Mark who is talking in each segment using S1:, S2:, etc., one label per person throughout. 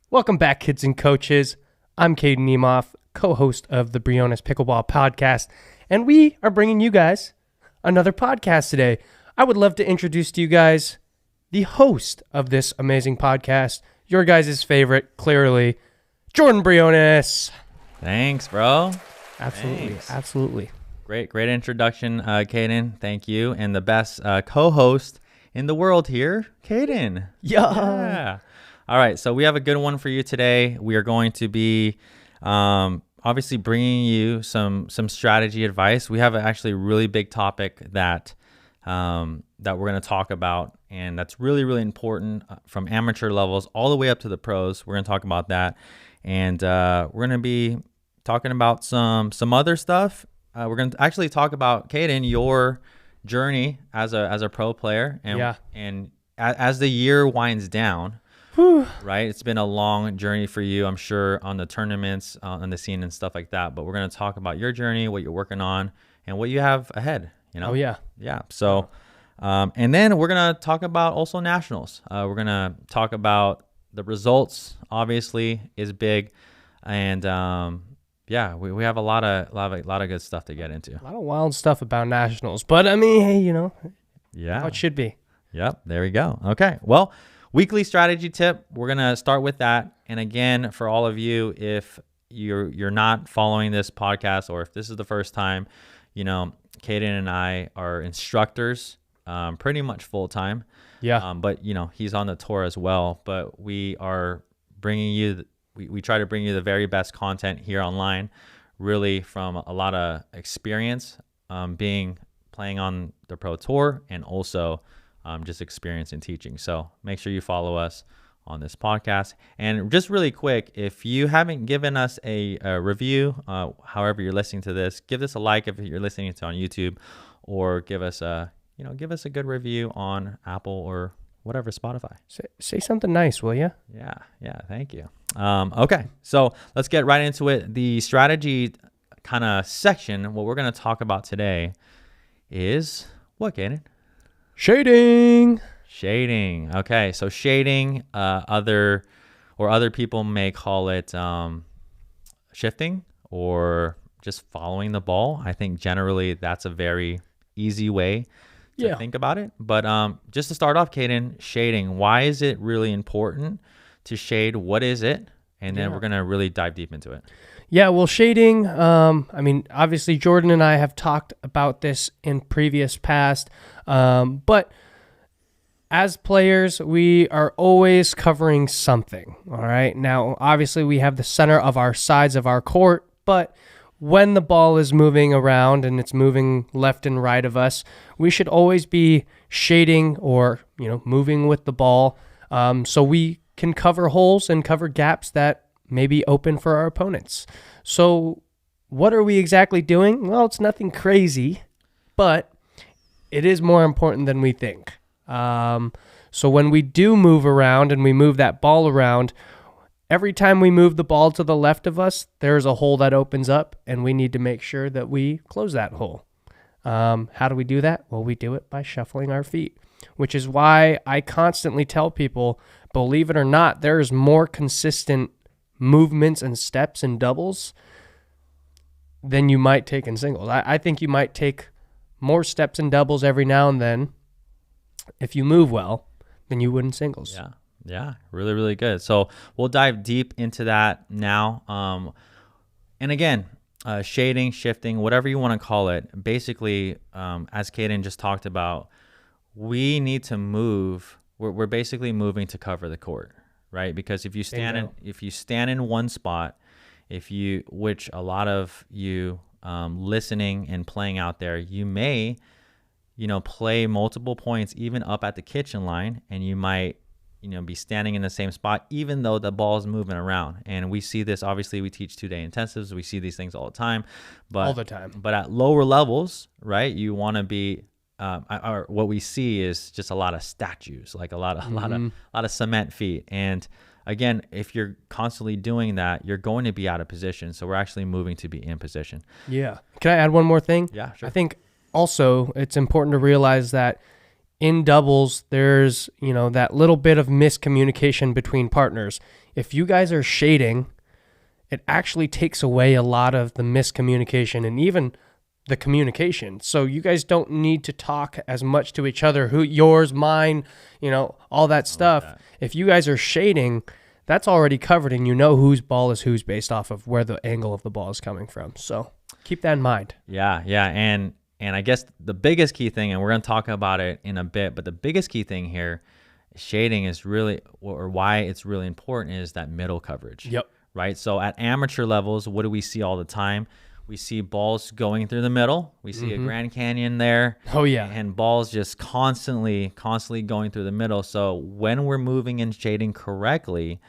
S1: Welcome back, kids and coaches. I'm Caden, co-host of the Briones Pickleball Podcast, and we are bringing you guys another podcast today. I would love to introduce to you guys the host of this amazing podcast, your guys' favorite, clearly, Jordan Briones.
S2: Thanks, bro.
S1: Absolutely,
S2: Thanks.
S1: absolutely.
S2: Great Introduction, Caden. Thank you. And the best co-host in the world here, Caden.
S1: Yeah.
S2: All right, so we have a good one for you today. We are going to be obviously bringing you some strategy advice. We have actually a really big topic that we're going to talk about, and that's really important from amateur levels all the way up to the pros. We're going to talk about that, and we're going to be talking about some other stuff. We're going to actually talk about, Caden, your journey as a pro player, and as the year winds down. Right, it's been a long journey for you, I'm sure, on the tournaments, on the scene and stuff like that. But we're going to talk about your journey, what you're working on, and what you have ahead. You know?
S1: Oh yeah.
S2: So, and then we're going to talk about also nationals. We're going to talk about the results. Obviously, is big, and we have a lot of good stuff to get into.
S1: A lot of wild stuff about nationals, but I mean, hey,
S2: Yeah,
S1: how it should be.
S2: Yep, there we go. Okay, well. Weekly strategy tip, we're going to start with that. And again, for all of you, if you're not following this podcast, or if this is the first time, Caden and I are instructors pretty much full time.
S1: Yeah.
S2: But, he's on the tour as well. But we are bringing you, we try to bring you the very best content here online, really from a lot of experience playing on the pro tour, and also just experience in teaching. So make sure you follow us on this podcast. And just really quick, if you haven't given us a review, however you're listening to this, give us a like if you're listening to it on YouTube, or give us a good review on Apple or whatever, Spotify.
S1: Say something nice, will you?
S2: Yeah. Thank you. Okay, so let's get right into it. The strategy kind of section, what we're going to talk about today is what, Caden?
S1: Shading.
S2: Okay, so shading, other people may call it shifting or just following the ball. I think generally that's a very easy way to think about it. But just to start off, Caden, shading, why is it really important to shade? What is it? And then we're going to really dive deep into it.
S1: Yeah, well, shading, obviously Jordan and I have talked about this in previous past, but as players, we are always covering something, all right? Now, obviously, we have the center of our sides of our court, but when the ball is moving around and it's moving left and right of us, we should always be shading or, moving with the ball, so we can cover holes and cover gaps that may be open for our opponents. So what are we exactly doing? Well, it's nothing crazy, but it is more important than we think. So when we do move around and we move that ball around, every time we move the ball to the left of us, there's a hole that opens up, and we need to make sure that we close that hole. How do we do that? Well, we do it by shuffling our feet, which is why I constantly tell people, believe it or not, there's more consistent movements and steps in doubles than you might take in singles. I think you might take more steps in doubles every now and then if you move well than you would in singles.
S2: Yeah, really good. So we'll dive deep into that now. And again, shading, shifting, whatever you want to call it, basically, as Caden just talked about, we need to move. We're basically moving to cover the court, right? Because if you stand in one spot, which a lot of you listening and playing out there, you may play multiple points even up at the kitchen line, and you might be standing in the same spot even though the ball is moving around. And we see this, obviously we teach 2-day intensives, we see these things all the time, but at lower levels, right, you want to be or what we see is just a lot of statues, like a lot of cement feet. And again, if you're constantly doing that, you're going to be out of position. So we're actually moving to be in position.
S1: Yeah. Can I add one more thing?
S2: Yeah, sure.
S1: I think also it's important to realize that in doubles, there's, that little bit of miscommunication between partners. If you guys are shading, it actually takes away a lot of the miscommunication and even the communication. So you guys don't need to talk as much to each other, who yours, mine, all that stuff. Like that. If you guys are shading, that's already covered, and you know whose ball is whose based off of where the angle of the ball is coming from. So keep that in mind.
S2: Yeah. And I guess the biggest key thing, and we're going to talk about it in a bit, but the biggest key thing here, shading is really, or why it's really important, is that middle coverage.
S1: Yep.
S2: Right? So at amateur levels, what do we see all the time? We see balls going through the middle. We see a Grand Canyon there.
S1: Oh, yeah.
S2: And balls just constantly going through the middle. So when we're moving and shading correctly,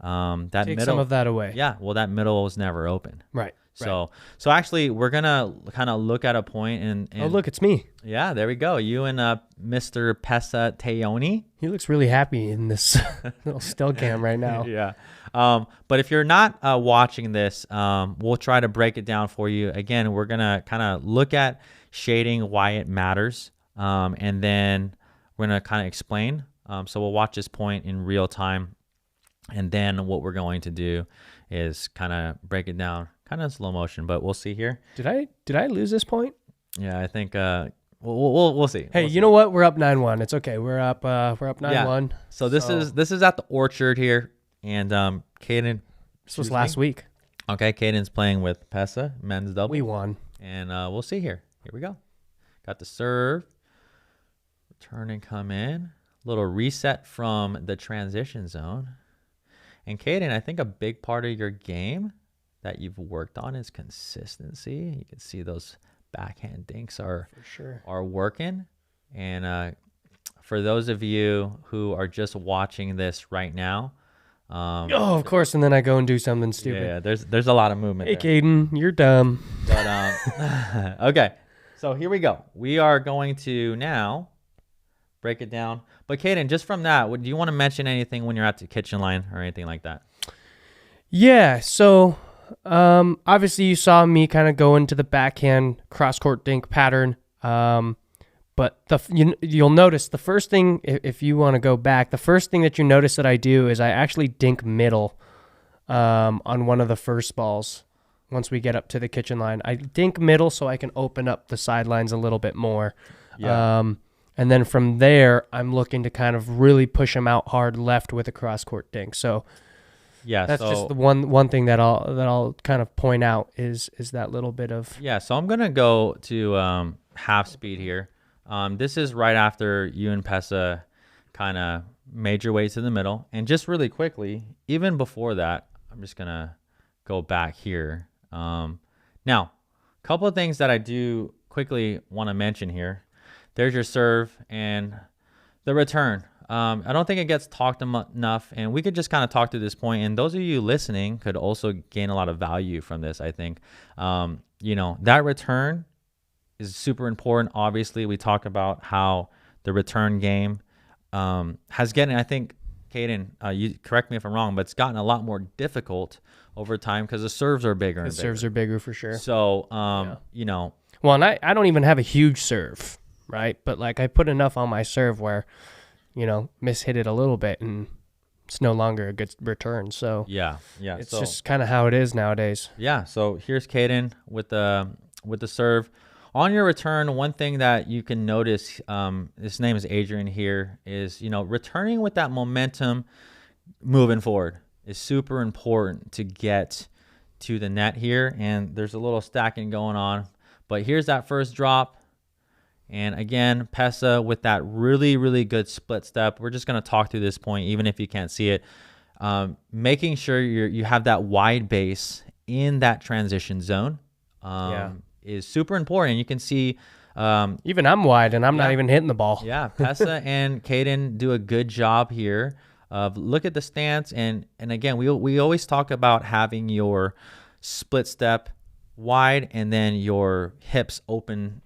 S2: that
S1: take
S2: middle,
S1: some of that away.
S2: Yeah. Well, that middle was never open.
S1: Right.
S2: So actually, we're gonna kind of look at a point and
S1: oh, look, it's me.
S2: Yeah, there we go. You and Mr. Pessa Teoni.
S1: He looks really happy in this little still cam right now.
S2: Yeah. But if you're not watching this, we'll try to break it down for you. Again, we're gonna kind of look at shading, why it matters, and then we're gonna kind of explain. So we'll watch this point in real time, and then what we're going to do is kind of break it down. Kind of slow motion, but we'll see here.
S1: Did I lose this point?
S2: Yeah, I think we'll see.
S1: Hey, you know what? We're up 9-1. It's okay. We're up 9-1.
S2: Yeah. So this is at the Orchard here, and Caden.
S1: This was last week.
S2: Okay, Caden's playing with Pessa, men's double.
S1: We won,
S2: and we'll see here. Here we go. Got the serve, return and come in. Little reset from the transition zone. And Caden, I think a big part of your game that you've worked on is consistency. You can see those backhand dinks are working. And for those of you who are just watching this right now,
S1: of course, and then I go and do something stupid.
S2: Yeah, there's a lot of movement.
S1: Hey, Caden, you're dumb.
S2: But okay, so here we go. We are going to now break it down. But Caden, just from that, do you want to mention anything when you're at the kitchen line or anything like that?
S1: Yeah. So. Obviously you saw me kind of go into the backhand cross-court dink pattern. But you'll notice the first thing, if you want to go back, the first thing that you notice that I do is I actually dink middle on one of the first balls. Once we get up to the kitchen line, I dink middle so I can open up the sidelines a little bit more. Yeah. And then from there, I'm looking to kind of really push them out hard left with a cross-court dink. So
S2: yeah,
S1: that's just the one thing that I'll kind of point out is that little bit of.
S2: Yeah, so I'm gonna go to half speed here. This is right after you and Pessa kind of made your way to the middle, and just really quickly, even before that, I'm just gonna go back here. Now, a couple of things that I do quickly want to mention here. There's your serve and the return. I don't think it gets talked enough, and we could just kind of talk to this point, and those of you listening could also gain a lot of value from this, I think. That return is super important. Obviously, we talk about how the return game has gotten, I think, Caden, you correct me if I'm wrong, but it's gotten a lot more difficult over time because the serves are bigger and bigger.
S1: The serves are bigger for sure.
S2: So,
S1: Well, and I don't even have a huge serve, right? But, I put enough on my serve where mishit it a little bit, and it's no longer a good return. So
S2: yeah,
S1: it's just kind of how it is nowadays.
S2: Yeah. So here's Caden with the serve. On your return, one thing that you can notice, his name is Adrian here, is returning with that momentum, moving forward is super important to get to the net here. And there's a little stacking going on, but here's that first drop. And again, Pessa with that really, really good split step. We're just going to talk through this point, even if you can't see it. Making sure you have that wide base in that transition zone is super important. You can see...
S1: even I'm wide, and I'm not even hitting the ball.
S2: Yeah, Pessa and Caden do a good job here. Look at the stance. And again, we always talk about having your split step wide and then your hips open,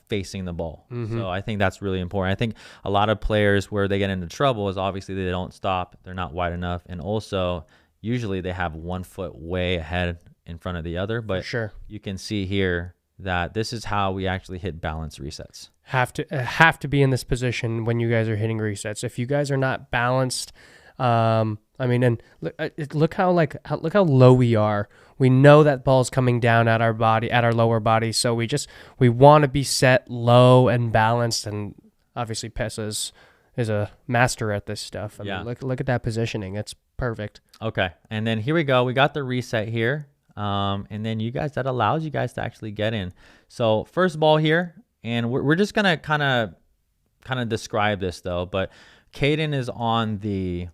S2: facing the ball. Mm-hmm. So I think that's really important. I think a lot of players where they get into trouble is obviously they don't stop. They're not wide enough. And also usually they have 1 foot way ahead in front of the other. But
S1: sure,
S2: you can see here, that this is how we actually hit balance resets.
S1: Have to be in this position when you guys are hitting resets. If you guys are not balanced, and look how low we are. We know that ball's coming down at our lower body, so we want to be set low and balanced. And obviously, Pesa is a master at this stuff. I mean, look at that positioning; it's perfect.
S2: Okay, and then here we go. We got the reset here, and then that allows you guys to actually get in. So first ball here, and we're just gonna kind of describe this though. But Caden is on the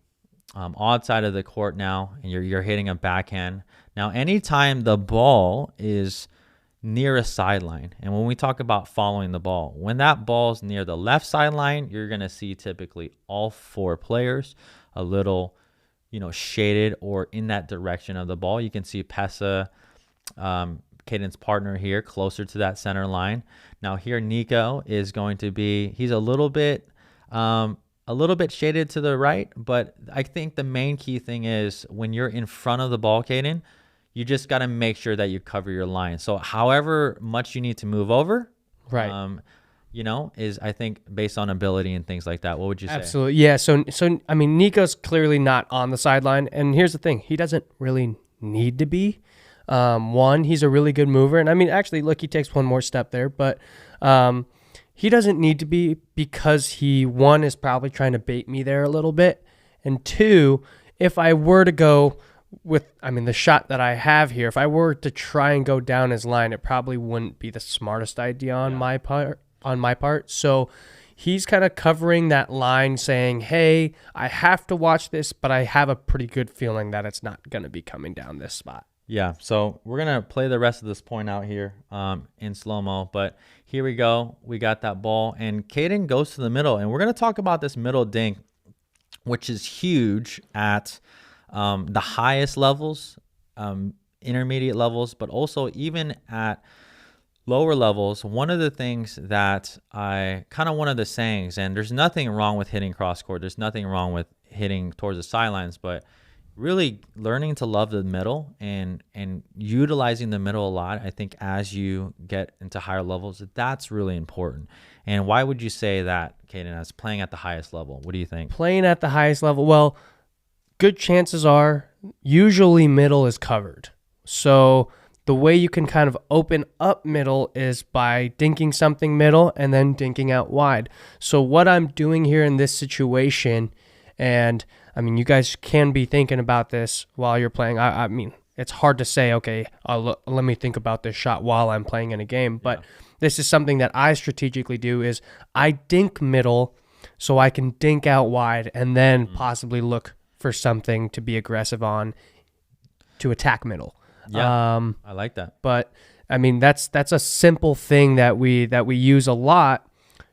S2: odd side of the court now, and you're hitting a backhand. Now, anytime the ball is near a sideline, and when we talk about following the ball, when that ball's near the left sideline, you're going to see typically all 4 players a little, shaded or in that direction of the ball. You can see Pesa, Caden's partner here, closer to that center line. Now here, Nico is going to be, he's a little bit shaded to the right, but I think the main key thing is when you're in front of the ball, Caden, you just got to make sure that you cover your line. So however much you need to move over,
S1: right,
S2: is I think based on ability and things like that. What would you say?
S1: Absolutely. Yeah. So I mean, Nico's clearly not on the sideline. And here's the thing. He doesn't really need to be. One, he's a really good mover. And I mean, actually, look, he takes one more step there. But he doesn't need to be because one, is probably trying to bait me there a little bit. And 2, if I were to go with, the shot that I have here, if I were to try and go down his line, it probably wouldn't be the smartest idea on my part. So he's kind of covering that line saying, hey, I have to watch this, but I have a pretty good feeling that it's not going to be coming down this spot.
S2: Yeah, so we're going to play the rest of this point out here in slow-mo, but here we go. We got that ball, and Caden goes to the middle, and we're going to talk about this middle dink, which is huge at the highest levels, intermediate levels, but also even at lower levels. One of the things that one of the sayings, and there's nothing wrong with hitting cross court, there's nothing wrong with hitting towards the sidelines, but really learning to love the middle and utilizing the middle a lot, I think as you get into higher levels, that's really important. And why would you say that, Caden, as playing at the highest level? What do you think?
S1: Playing at the highest level, well, good chances are usually middle is covered. So the way you can kind of open up middle is by dinking something middle and then dinking out wide. So what I'm doing here in this situation, and you guys can be thinking about this while you're playing. It's hard to say, okay, let me think about this shot while I'm playing in a game. But this is something that I strategically do is I dink middle so I can dink out wide and then possibly look for something to be aggressive on to attack middle.
S2: Yeah, I like that.
S1: But, that's a simple thing that we use a lot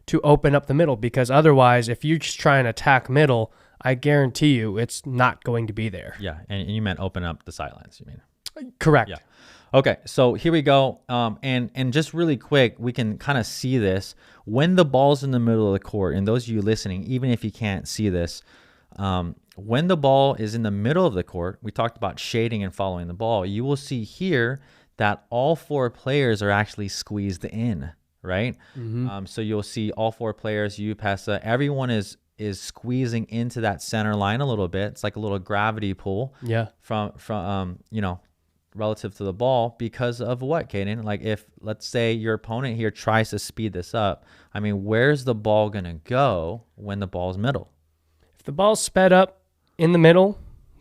S1: to open up the middle, because otherwise, if you just try and attack middle, I guarantee you it's not going to be there.
S2: Yeah, and you meant open up the sidelines, you mean?
S1: Correct.
S2: Yeah. Okay, so here we go. And just really quick, we can kind of see this. When the ball's in the middle of the court, and those of you listening, even if you can't see this, when the ball is in the middle of the court, we talked about shading and following the ball, you will see here that all 4 players are actually squeezed in, right? Mm-hmm. So you'll see all 4 players, you, Pesa, everyone is squeezing into that center line a little bit. It's like a little gravity pull.
S1: Yeah.
S2: From relative to the ball, because of what, Caden? Like if, let's say your opponent here tries to speed this up, where's the ball going to go when the ball's middle?
S1: If the ball's sped up in the middle,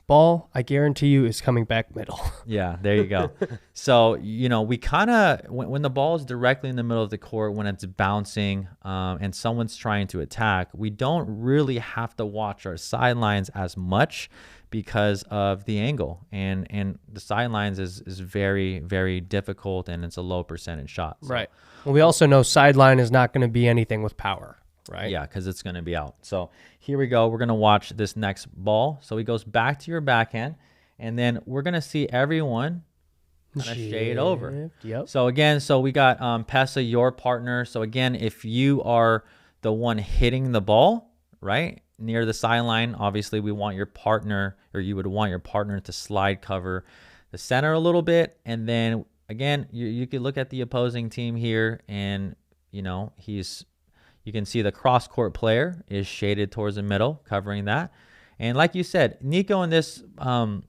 S1: ball, I guarantee you, is coming back middle.
S2: Yeah, there you go. So, we kind of, when the ball is directly in the middle of the court, when it's bouncing and someone's trying to attack, we don't really have to watch our sidelines as much because of the angle. And the sidelines is very, very difficult, and it's a low percentage shot. So.
S1: Right. Well, we also know sideline is not going to be anything with power. Right.
S2: Yeah, because it's going to be out. So here we go. We're going to watch this next ball. So he goes back to your backhand, and then we're going to see everyone kind of shade over.
S1: Yep.
S2: So again, we got Pesa, your partner. So again, if you are the one hitting the ball, right, near the sideline, obviously we want your partner, or you would want your partner to slide cover the center a little bit, and then again, you could look at the opposing team here, and you know you can see the cross court player is shaded towards the middle, covering that. And like you said, Nico in this kind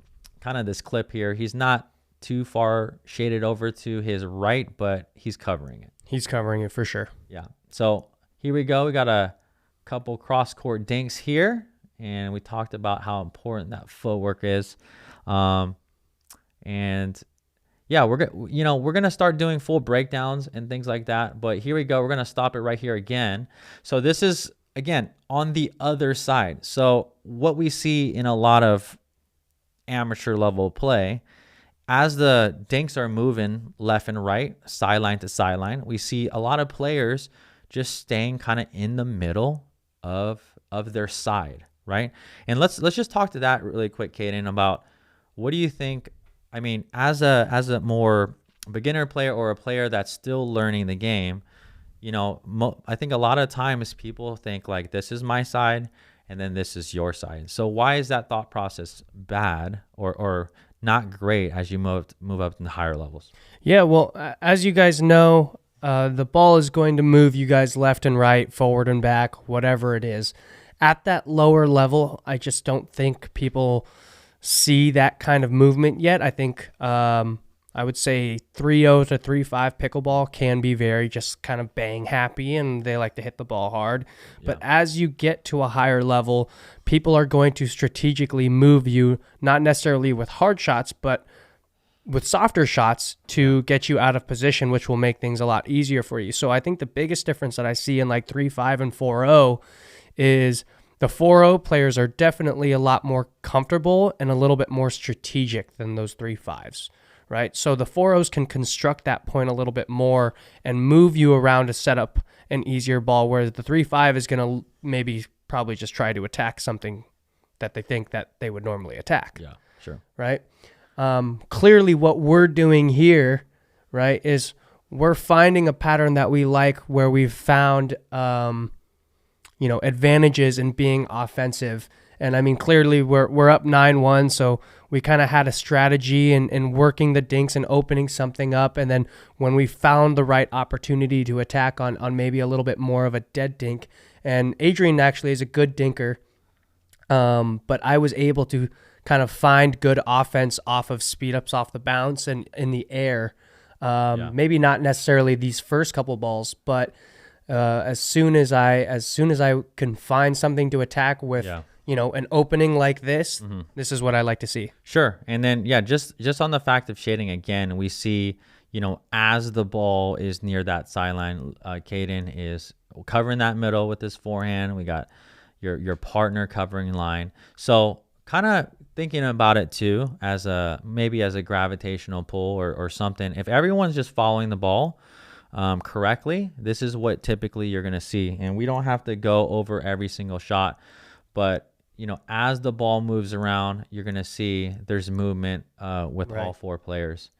S2: of this clip here, he's not too far shaded over to his right, but he's covering it.
S1: He's covering it for sure.
S2: Yeah. So here we go. We got a couple cross court dinks here, and we talked about how important that footwork is. And yeah, we're gonna start doing full breakdowns and things like that. But here we go. We're gonna stop it right here again. So this is again on the other side. So what we see in a lot of amateur level play, as the dinks are moving left and right, sideline to sideline, we see a lot of players just staying kind of in the middle of their side, right? And let's just talk to that really quick, Caden, about what do you think? I mean, as a more beginner player or a player that's still learning the game, you know, I think a lot of times people think like, this is my side and then this is your side. So why is that thought process bad or not great as you move up in the higher levels?
S1: Yeah, well, as you guys know, the ball is going to move you guys left and right, forward and back, whatever it is. At that lower level, I just don't think people see that kind of movement yet. I think I would say 3-0 to 3-5 pickleball can be very just kind of bang happy, and they like to hit the ball hard. Yeah. But as you get to a higher level, people are going to strategically move you, not necessarily with hard shots, but with softer shots to get you out of position, which will make things a lot easier for you. So I think the biggest difference that I see in like 3-5 and 4-0 is the 4-0 players are definitely a lot more comfortable and a little bit more strategic than those 3-5s, right? So the 4-0s can construct that point a little bit more and move you around to set up an easier ball, whereas the 3-5 is going to probably just try to attack something that they think that they would normally attack.
S2: Yeah, sure.
S1: Right? Clearly what we're doing here, right, is we're finding a pattern that we like where we've found advantages in being offensive. And I mean, clearly we're up 9-1, so we kind of had a strategy in working the dinks and opening something up. And then when we found the right opportunity to attack on maybe a little bit more of a dead dink, and Adrian actually is a good dinker, but I was able to kind of find good offense off of speed ups off the bounce and in the air. Maybe not necessarily these first couple balls, but as soon as I can find something to attack with, an opening like this, this is what I like to see.
S2: Sure. And then, just on the fact of shading again, we see, as the ball is near that sideline, Caden is covering that middle with his forehand. We got your partner covering line. So kind of thinking about it too, as maybe as a gravitational pull or something. If everyone's just following the ball correctly, this is what typically you're going to see. And we don't have to go over every single shot, but as the ball moves around, you're going to see there's movement with all four players.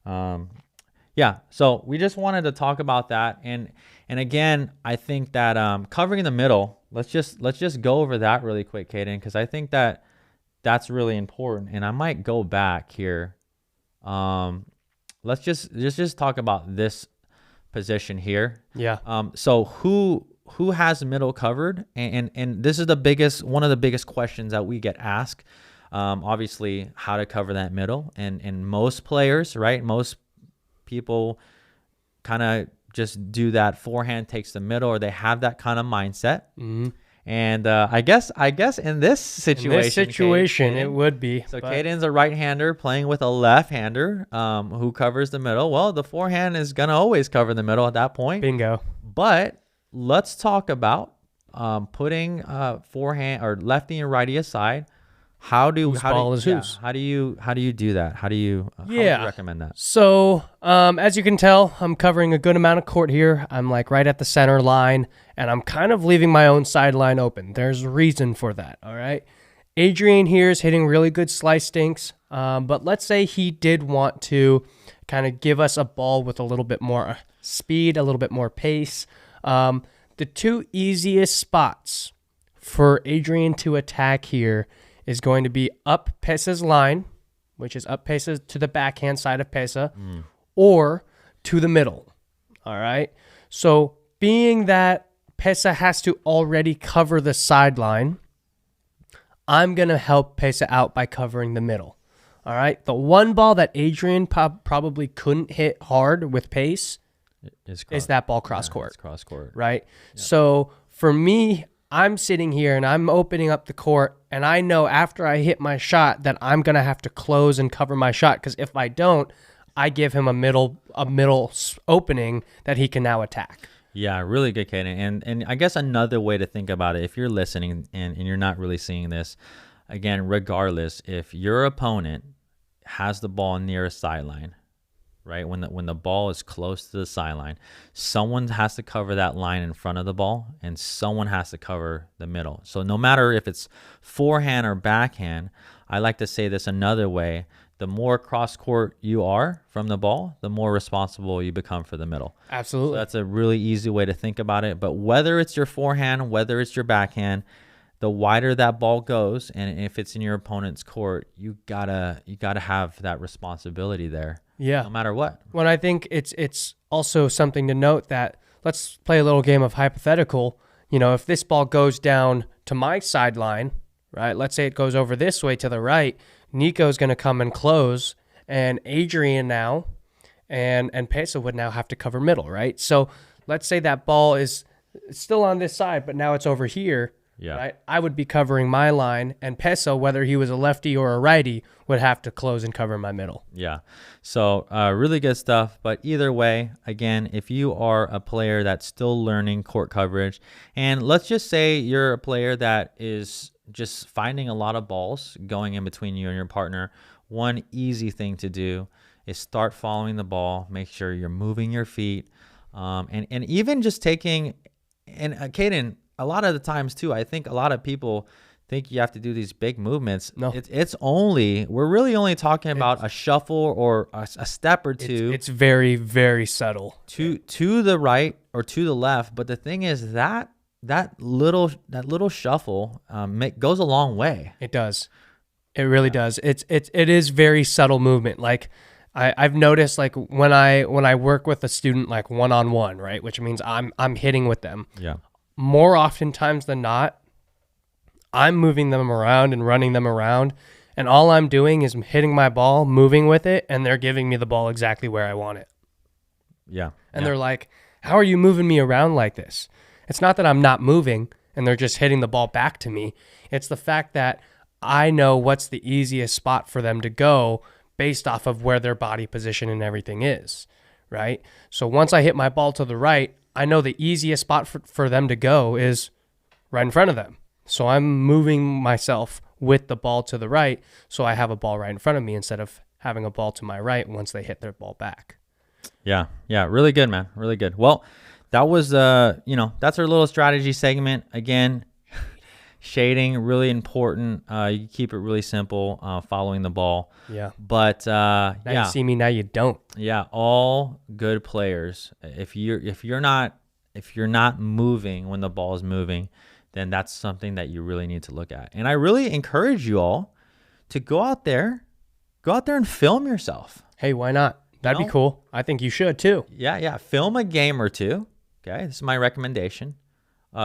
S2: So we just wanted to talk about that. And again, I think that covering the middle, let's just go over that really quick, Caden, because I think that's really important. And I might go back here. Let's just talk about this position here.
S1: Yeah.
S2: So who has middle covered? And this is one of the biggest questions that we get asked. Obviously, how to cover that middle, and most players, right? Most people kind of just do that forehand takes the middle, or they have that kind of mindset. Mm-hmm. And I guess in this situation,
S1: Caden, it would be.
S2: So Caden's a right-hander playing with a left-hander who covers the middle. Well, the forehand is gonna always cover the middle at that point.
S1: Bingo.
S2: But let's talk about putting forehand or lefty and righty aside. How do you do that? How do you recommend that?
S1: So as you can tell, I'm covering a good amount of court here. I'm like right at the center line, and I'm kind of leaving my own sideline open. There's a reason for that, all right? Adrian here is hitting really good slice dinks, but let's say he did want to kind of give us a ball with a little bit more speed, a little bit more pace. The two easiest spots for Adrian to attack here is going to be up Pesa's line, which is up Pesa to the backhand side of Pesa, or to the middle. All right. So being that Pesa has to already cover the sideline, I'm going to help Pesa out by covering the middle. All right. The one ball that Adrian probably couldn't hit hard with pace is that ball cross court.
S2: It's cross court.
S1: Right. Yep. So for me, I'm sitting here and I'm opening up the court, and I know after I hit my shot that I'm going to have to close and cover my shot, because if I don't, I give him a middle opening that he can now attack.
S2: Yeah, really good, Caden. And I guess another way to think about it, if you're listening and you're not really seeing this, again, regardless, if your opponent has the ball near a sideline, right, when the ball is close to the sideline, someone has to cover that line in front of the ball, and someone has to cover the middle. So no matter if it's forehand or backhand, I like to say this another way: the more cross court you are from the ball, the more responsible you become for the middle.
S1: Absolutely.
S2: So that's a really easy way to think about it. But whether it's your forehand, whether it's your backhand, the wider that ball goes, and if it's in your opponent's court, you gotta have that responsibility there.
S1: Yeah.
S2: No matter what.
S1: Well, I think it's also something to note that, let's play a little game of hypothetical. You know, if this ball goes down to my sideline, right? Let's say it goes over this way to the right. Nico's going to come and close, and Adrian now and Pesa would now have to cover middle, right? So let's say that ball is still on this side, but now it's over here.
S2: Yeah.
S1: Right? I would be covering my line, and Pesa, whether he was a lefty or a righty, would have to close and cover my middle.
S2: Yeah. So really good stuff. But either way, again, if you are a player that's still learning court coverage, and let's just say you're a player that is just finding a lot of balls going in between you and your partner, one easy thing to do is start following the ball. Make sure you're moving your feet, and even just taking, and Caden, a lot of the times too, I think a lot of people think you have to do these big movements.
S1: No,
S2: we're really only talking about a shuffle or a step or two.
S1: It's very, very subtle.
S2: To the right or to the left. But the thing is that little shuffle goes a long way.
S1: It does. It really does. It is very subtle movement. Like I've noticed, like when I work with a student, like one-on-one, right, which means I'm hitting with them.
S2: Yeah.
S1: More oftentimes than not, I'm moving them around and running them around, and all I'm doing is hitting my ball, moving with it, and they're giving me the ball exactly where I want it.
S2: Yeah.
S1: And they're like, how are you moving me around like this? It's not that I'm not moving and they're just hitting the ball back to me. It's the fact that I know what's the easiest spot for them to go based off of where their body position and everything is, right? So once I hit my ball to the right, I know the easiest spot for them to go is right in front of them. So I'm moving myself with the ball to the right, so I have a ball right in front of me instead of having a ball to my right once they hit their ball back.
S2: Yeah. Really good, man. Really good. Well, that was, that's our little strategy segment. Again, shading, really important. You keep it really simple, following the ball.
S1: Yeah.
S2: But
S1: now you see me, now you don't.
S2: Yeah, all good players. If you're not moving when the ball is moving, then that's something that you really need to look at. And I really encourage you all to go out there and film yourself.
S1: Hey, why not? That'd be cool. I think you should too.
S2: Yeah. Film a game or two. Okay, this is my recommendation.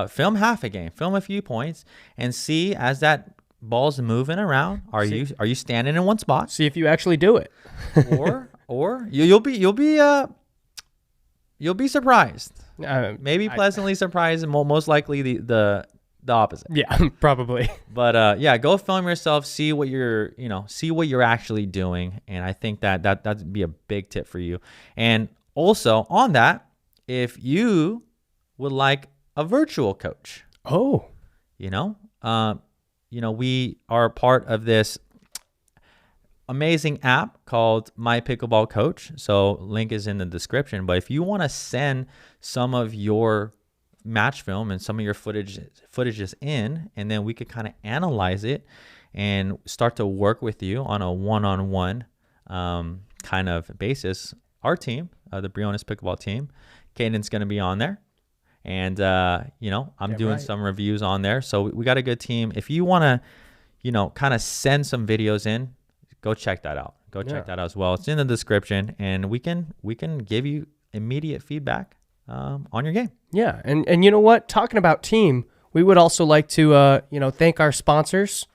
S2: Film half a game, film a few points, and see as that ball's moving around. Are you standing in one spot?
S1: See if you actually do it.
S2: or you'll be surprised. Maybe pleasantly surprised, and most likely the opposite.
S1: Yeah, probably.
S2: But go film yourself, see what you're actually doing, and I think that'd be a big tip for you. And also on that, if you would like a virtual coach, we are part of this amazing app called My Pickleball Coach. So link is in the description. But if you want to send some of your match film and some of your footages in, and then we could kind of analyze it and start to work with you on a one-on-one kind of basis. Our team, the Briones Pickleball team, Caden's going to be on there. And, I'm doing some reviews on there. So we got a good team. If you want to, kind of send some videos in, go check that out. Check that out as well. It's in the description, and we can give you immediate feedback on your game.
S1: Yeah, and you know what? Talking about team, we would also like to thank our sponsors,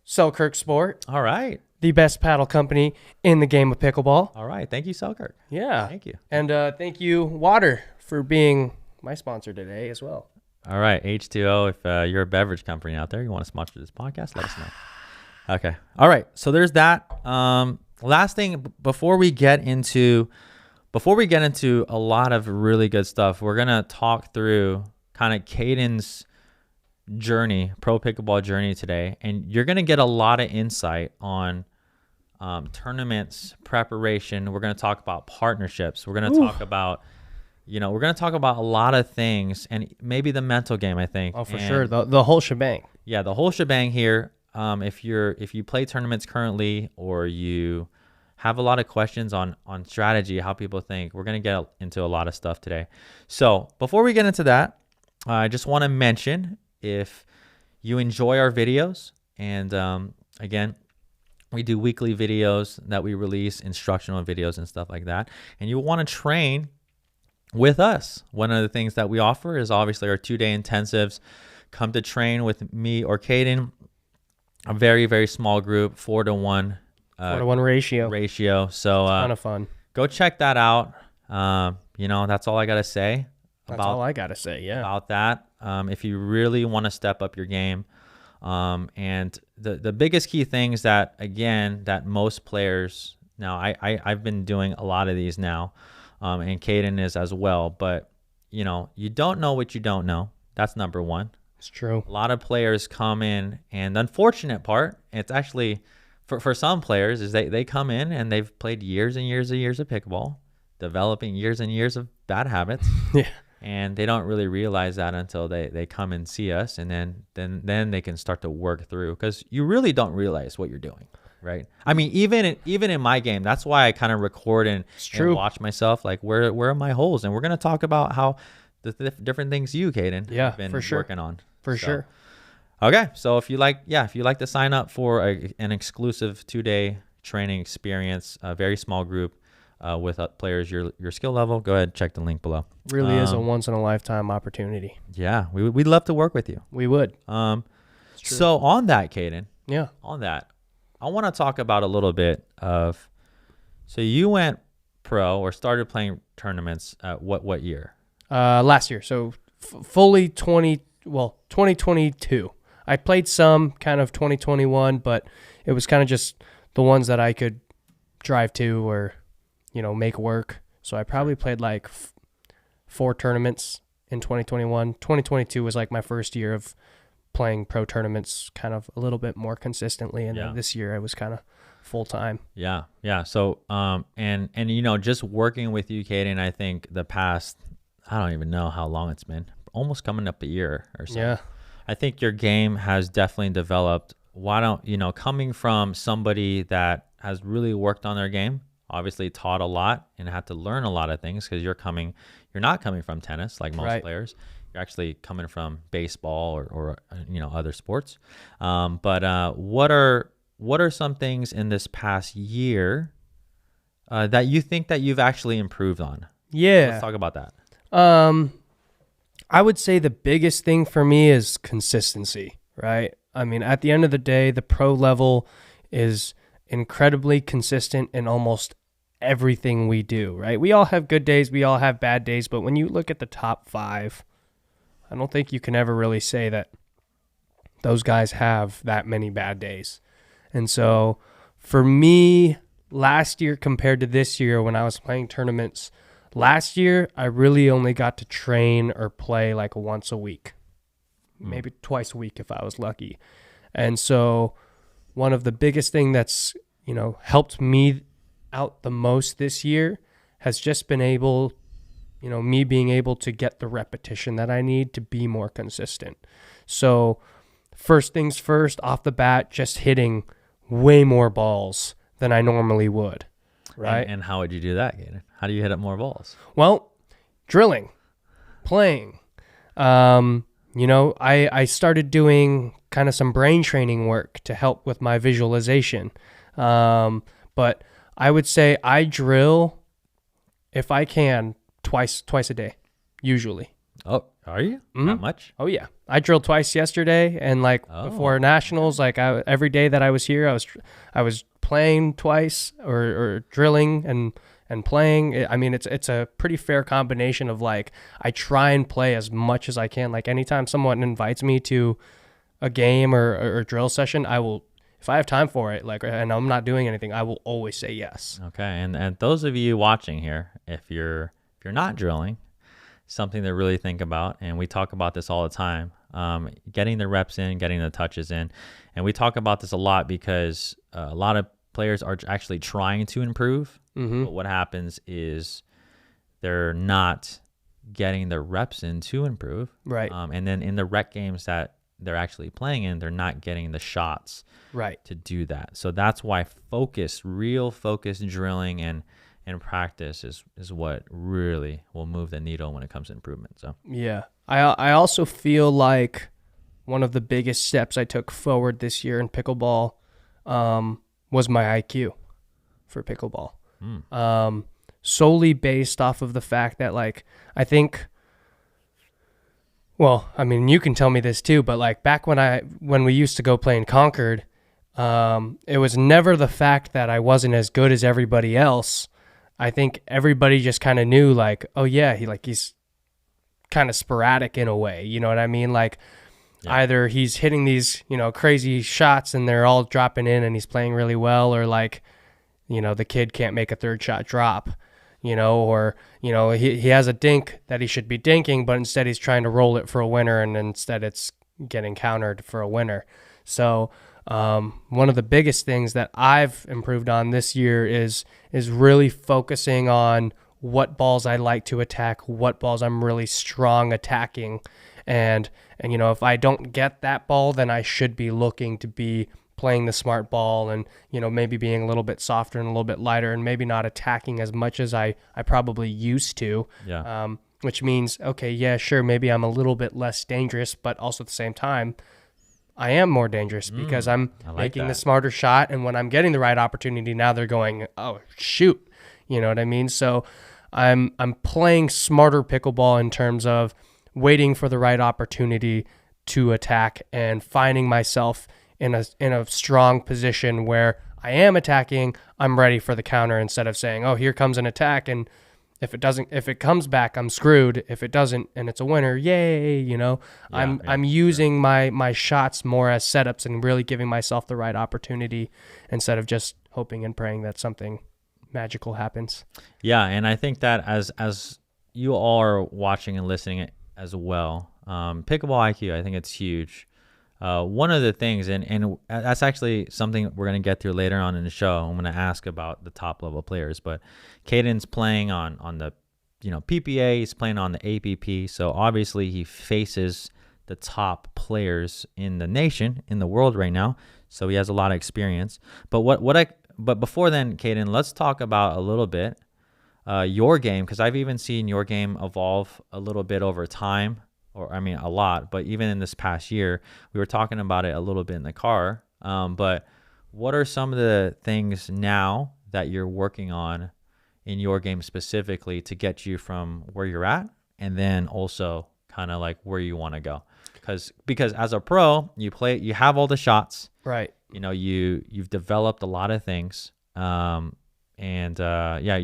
S1: Selkirk Sport.
S2: All right.
S1: The best paddle company in the game of pickleball.
S2: All right. Thank you, Selkirk.
S1: Yeah.
S2: Thank you.
S1: And thank you, Water, for being my sponsor today as well.
S2: All right. H2O, if you're a beverage company out there, you want to sponsor this podcast, let us know. Okay. All right. So there's that. Last thing, before we get into a lot of really good stuff, we're going to talk through kind of Caden's journey, pro pickleball journey today, and you're going to get a lot of insight on tournaments, preparation. We're going to talk about partnerships. We're going to talk about a lot of things, and maybe the mental game, I think.
S1: Oh, for sure. The whole shebang.
S2: Yeah, the whole shebang here. If you play tournaments currently, or you have a lot of questions on strategy, how people think, we're going to get into a lot of stuff today. So before we get into that, I just want to mention, if you enjoy our videos, and again, we do weekly videos that we release, instructional videos and stuff like that, and you want to train with us, one of the things that we offer is obviously our 2-day intensives. Come to train with me or Caden, a very, very small group, 4-to-1 ratio. So
S1: ton of fun.
S2: Go check that out. That's all I gotta say. About that. If you really want to step up your game, and the biggest key things that most players now, I've been doing a lot of these now, and Caden is as well, but you don't know what you don't know. That's number one.
S1: It's true.
S2: A lot of players come in, and the unfortunate part, it's actually for some players, is they come in and they've played years and years and years of pickleball, developing years and years of bad habits.
S1: Yeah.
S2: And they don't really realize that until they come and see us, and then they can start to work through, because you really don't realize what you're doing, right? I mean, even in my game, that's why I kind of record and watch myself, like where are my holes, and we're gonna talk about how the different things you, Caden, have been working on.
S1: For sure.
S2: Okay, so if you like to sign up for an exclusive 2-day training experience, a very small group with players your skill level, go ahead, check the link below.
S1: Really is a once in a lifetime opportunity.
S2: Yeah, we'd love to work with you.
S1: We would.
S2: So on that, Caden, I want to talk about a little bit of, so you went pro or started playing tournaments at what year?
S1: Last year. So fully 2022. I played some kind of 2021, but it was kind of just the ones that I could drive to or, make work. So I probably played like 4 tournaments in 2021. 2022 was like my first year of playing pro tournaments kind of a little bit more consistently. And then this year I was kind of full time. Yeah.
S2: So, and just working with you, Caden, I think the past, I don't even know how long it's been, almost coming up a year or so.
S1: Yeah.
S2: I think your game has definitely developed. Coming from somebody that has really worked on their game, obviously taught a lot and had to learn a lot of things, because you're not coming from tennis like most players. You're actually coming from baseball or other sports. But what are some things in this past year that you think that you've actually improved on?
S1: Yeah.
S2: Let's talk about that.
S1: I would say the biggest thing for me is consistency, right? I mean, at the end of the day, the pro level is incredibly consistent in almost everything we do, right? We all have good days, we all have bad days, but when you look at the top 5, I don't think you can ever really say that those guys have that many bad days. And so for me, last year compared to this year when I was playing tournaments, last year, I really only got to train or play like once a week, maybe twice a week if I was lucky. And so one of the biggest thing that's, helped me out the most this year has just been me being able to get the repetition that I need to be more consistent. So first things first, off the bat, just hitting way more balls than I normally would. Right.
S2: And how would you do that, Caden? How do you hit up more balls?
S1: Well, drilling, playing. I started doing kind of some brain training work to help with my visualization. But I would say I drill, if I can, twice a day, usually.
S2: Oh, are you? Not much?
S1: Oh yeah, I drilled twice yesterday, and before nationals, every day that I was here, I was playing twice or drilling and playing. I mean, it's a pretty fair combination of I try and play as much as I can. Like anytime someone invites me to a game or drill session, I will, if I have time for it, and I'm not doing anything, I will always say yes.
S2: Okay, and those of you watching here, if you're not drilling, something to really think about, and we talk about this all the time, getting the reps in, getting the touches in, and we talk about this a lot because a lot of players are actually trying to improve, but what happens is they're not getting the reps in to improve,
S1: right?
S2: And then in the rec games that they're actually playing in, they're not getting the shots,
S1: right,
S2: to do that. So that's why real focus drilling and practice is what really will move the needle when it comes to improvement. So
S1: yeah, I also feel like one of the biggest steps I took forward this year in pickleball was my IQ for pickleball. Solely based off of the fact that I think, well, I mean, you can tell me this too, but back when we used to go play in Concord, it was never the fact that I wasn't as good as everybody else. I think everybody just kind of knew oh yeah, he's kind of sporadic in a way, you know what I mean? Either he's hitting these, crazy shots and they're all dropping in and he's playing really well, or the kid can't make a third shot drop, or he has a dink that he should be dinking, but instead he's trying to roll it for a winner, and instead it's getting countered for a winner. So one of the biggest things that I've improved on this year is really focusing on what balls I like to attack, what balls I'm really strong attacking. And if I don't get that ball, then I should be looking to be playing the smart ball and, maybe being a little bit softer and a little bit lighter and maybe not attacking as much as I probably used to.
S2: Yeah.
S1: Which means, okay, yeah, sure, maybe I'm a little bit less dangerous, but also at the same time, I am more dangerous because I'm making the smarter shot. And when I'm getting the right opportunity, now they're going, oh, shoot. You know what I mean? So I'm playing smarter pickleball in terms of waiting for the right opportunity to attack and finding myself in a strong position where I am attacking, I'm ready for the counter instead of saying, oh, here comes an attack, and if it comes back, I'm screwed. If it doesn't and it's a winner, yay, I'm using my shots more as setups and really giving myself the right opportunity instead of just hoping and praying that something magical happens.
S2: Yeah, and I think that as you all are watching and listening as well, pickleball IQ, I think it's huge. One of the things, and that's actually something we're going to get through later on in the show. I'm going to ask about the top level players, but Caden's playing on the PPA, he's playing on the APP, so obviously he faces the top players in the nation, in the world right now, so he has a lot of experience. But before then, Caden, let's talk about a little bit your game, because I've even seen your game evolve a little bit over time. Or I mean a lot, but even in this past year, we were talking about it a little bit in the car. But what are some of the things now that you're working on in your game specifically to get you from where you're at, and then also kind of where you want to go? Because as a pro, you have all the shots,
S1: right?
S2: You've developed a lot of things. You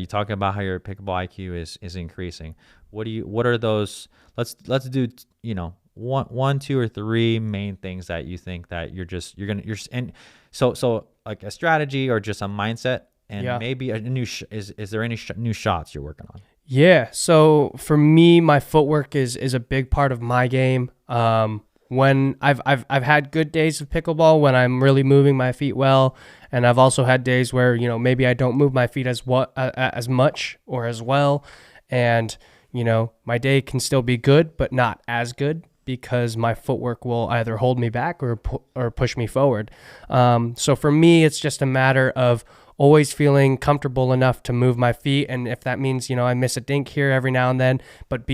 S2: talk about how your pickleball IQ is increasing. What are those? Let's do one, two, or three main things that you think that so like a strategy or just a mindset, and maybe a new is there any new shots you're working on?
S1: Yeah. So for me, my footwork is a big part of my game. When I've had good days of pickleball when I'm really moving my feet well, and I've also had days where maybe I don't move my feet as much or as well, and my day can still be good but not as good because my footwork will either hold me back or push me forward. So for me, it's just a matter of always feeling comfortable enough to move my feet, and if that means I miss a dink here every now and then, but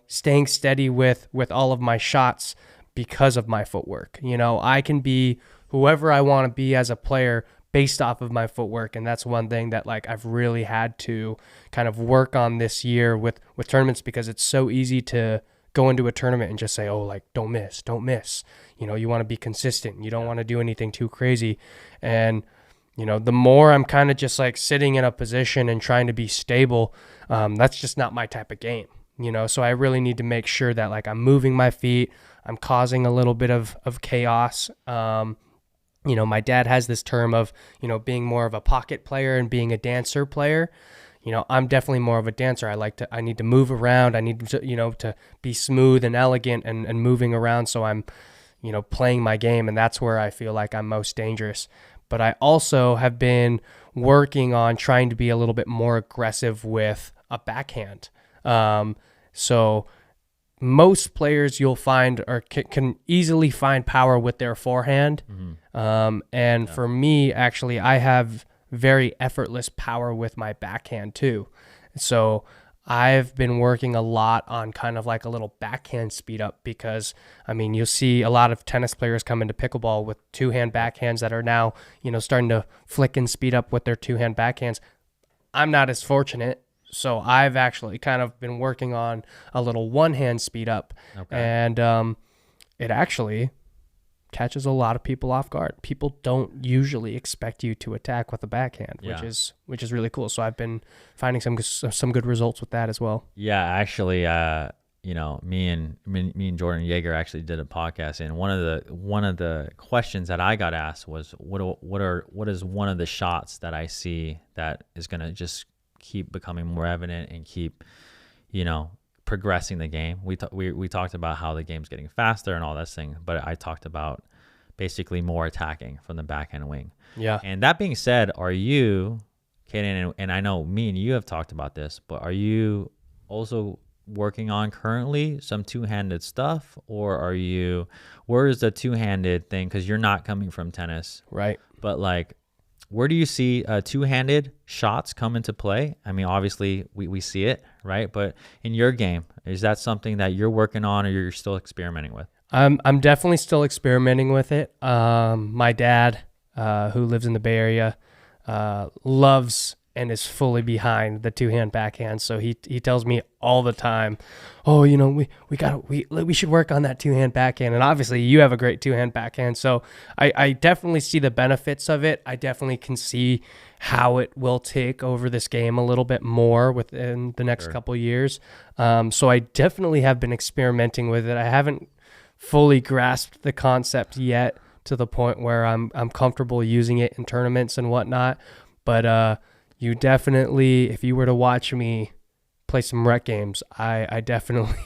S1: staying steady with all of my shots because of my footwork. I can be whoever I want to be as a player based off of my footwork. And that's one thing that like I've really had to kind of work on this year with tournaments, because it's so easy to go into a tournament and just say, oh, like, don't miss. You know, you want to be consistent. You don't want to do anything too crazy. And, you know, the more I'm kind of just like sitting in a position and trying to be stable, that's just not my type of game, you know? So I really need to make sure that like I'm moving my feet, I'm causing a little bit of chaos. You know, my dad has this term of, you know, being more of a pocket player and being a dancer player. You know, I'm definitely more of a dancer. I need to move around. I need to, you know, to be smooth and elegant and moving around. So I'm, you know, playing my game, and that's where I feel like I'm most dangerous. But I also have been working on trying to be a little bit more aggressive with a backhand. So most players you'll find or can easily find power with their forehand. And for me, actually, I have very effortless power with my backhand too. So I've been working a lot on kind of like a little backhand speed up, because I mean, you'll see a lot of tennis players come into pickleball with two-hand backhands that are now, you know, starting to flick and speed up with their two-hand backhands. I'm not as fortunate. So I've actually kind of been working on a little one-hand speed up. And it actually catches a lot of people off guard. People don't usually expect you to attack with a backhand, which is really cool. So I've been finding some good results with that as well.
S2: Yeah, actually, you know, me and Jordan Yeager actually did a podcast, and one of the questions that I got asked was, what is one of the shots that I see that is gonna just keep becoming more evident and keep, you know, progressing the game. We talked about how the game's getting faster and all that thing, but I talked about basically more attacking from the backhand wing.
S1: Yeah.
S2: And that being said, are you, Caden, and I know me and you have talked about this, but are you also working on currently some two-handed stuff, or where is the two-handed thing? Because you're not coming from tennis,
S1: right?
S2: But like, where do you see two-handed shots come into play? I mean, obviously we see it, right? But in your game, is that something that you're working on, or you're still experimenting with?
S1: I'm definitely still experimenting with it. My dad, who lives in the Bay Area, loves and is fully behind the two-hand backhand. So he tells me all the time, oh, you know, we should work on that two-hand backhand. And obviously you have a great two-hand backhand. So I definitely see the benefits of it. I definitely can see how it will take over this game a little bit more within the next couple of years. So I definitely have been experimenting with it. I haven't fully grasped the concept yet to the point where I'm comfortable using it in tournaments and whatnot. But you definitely, if you were to watch me play some rec games, I definitely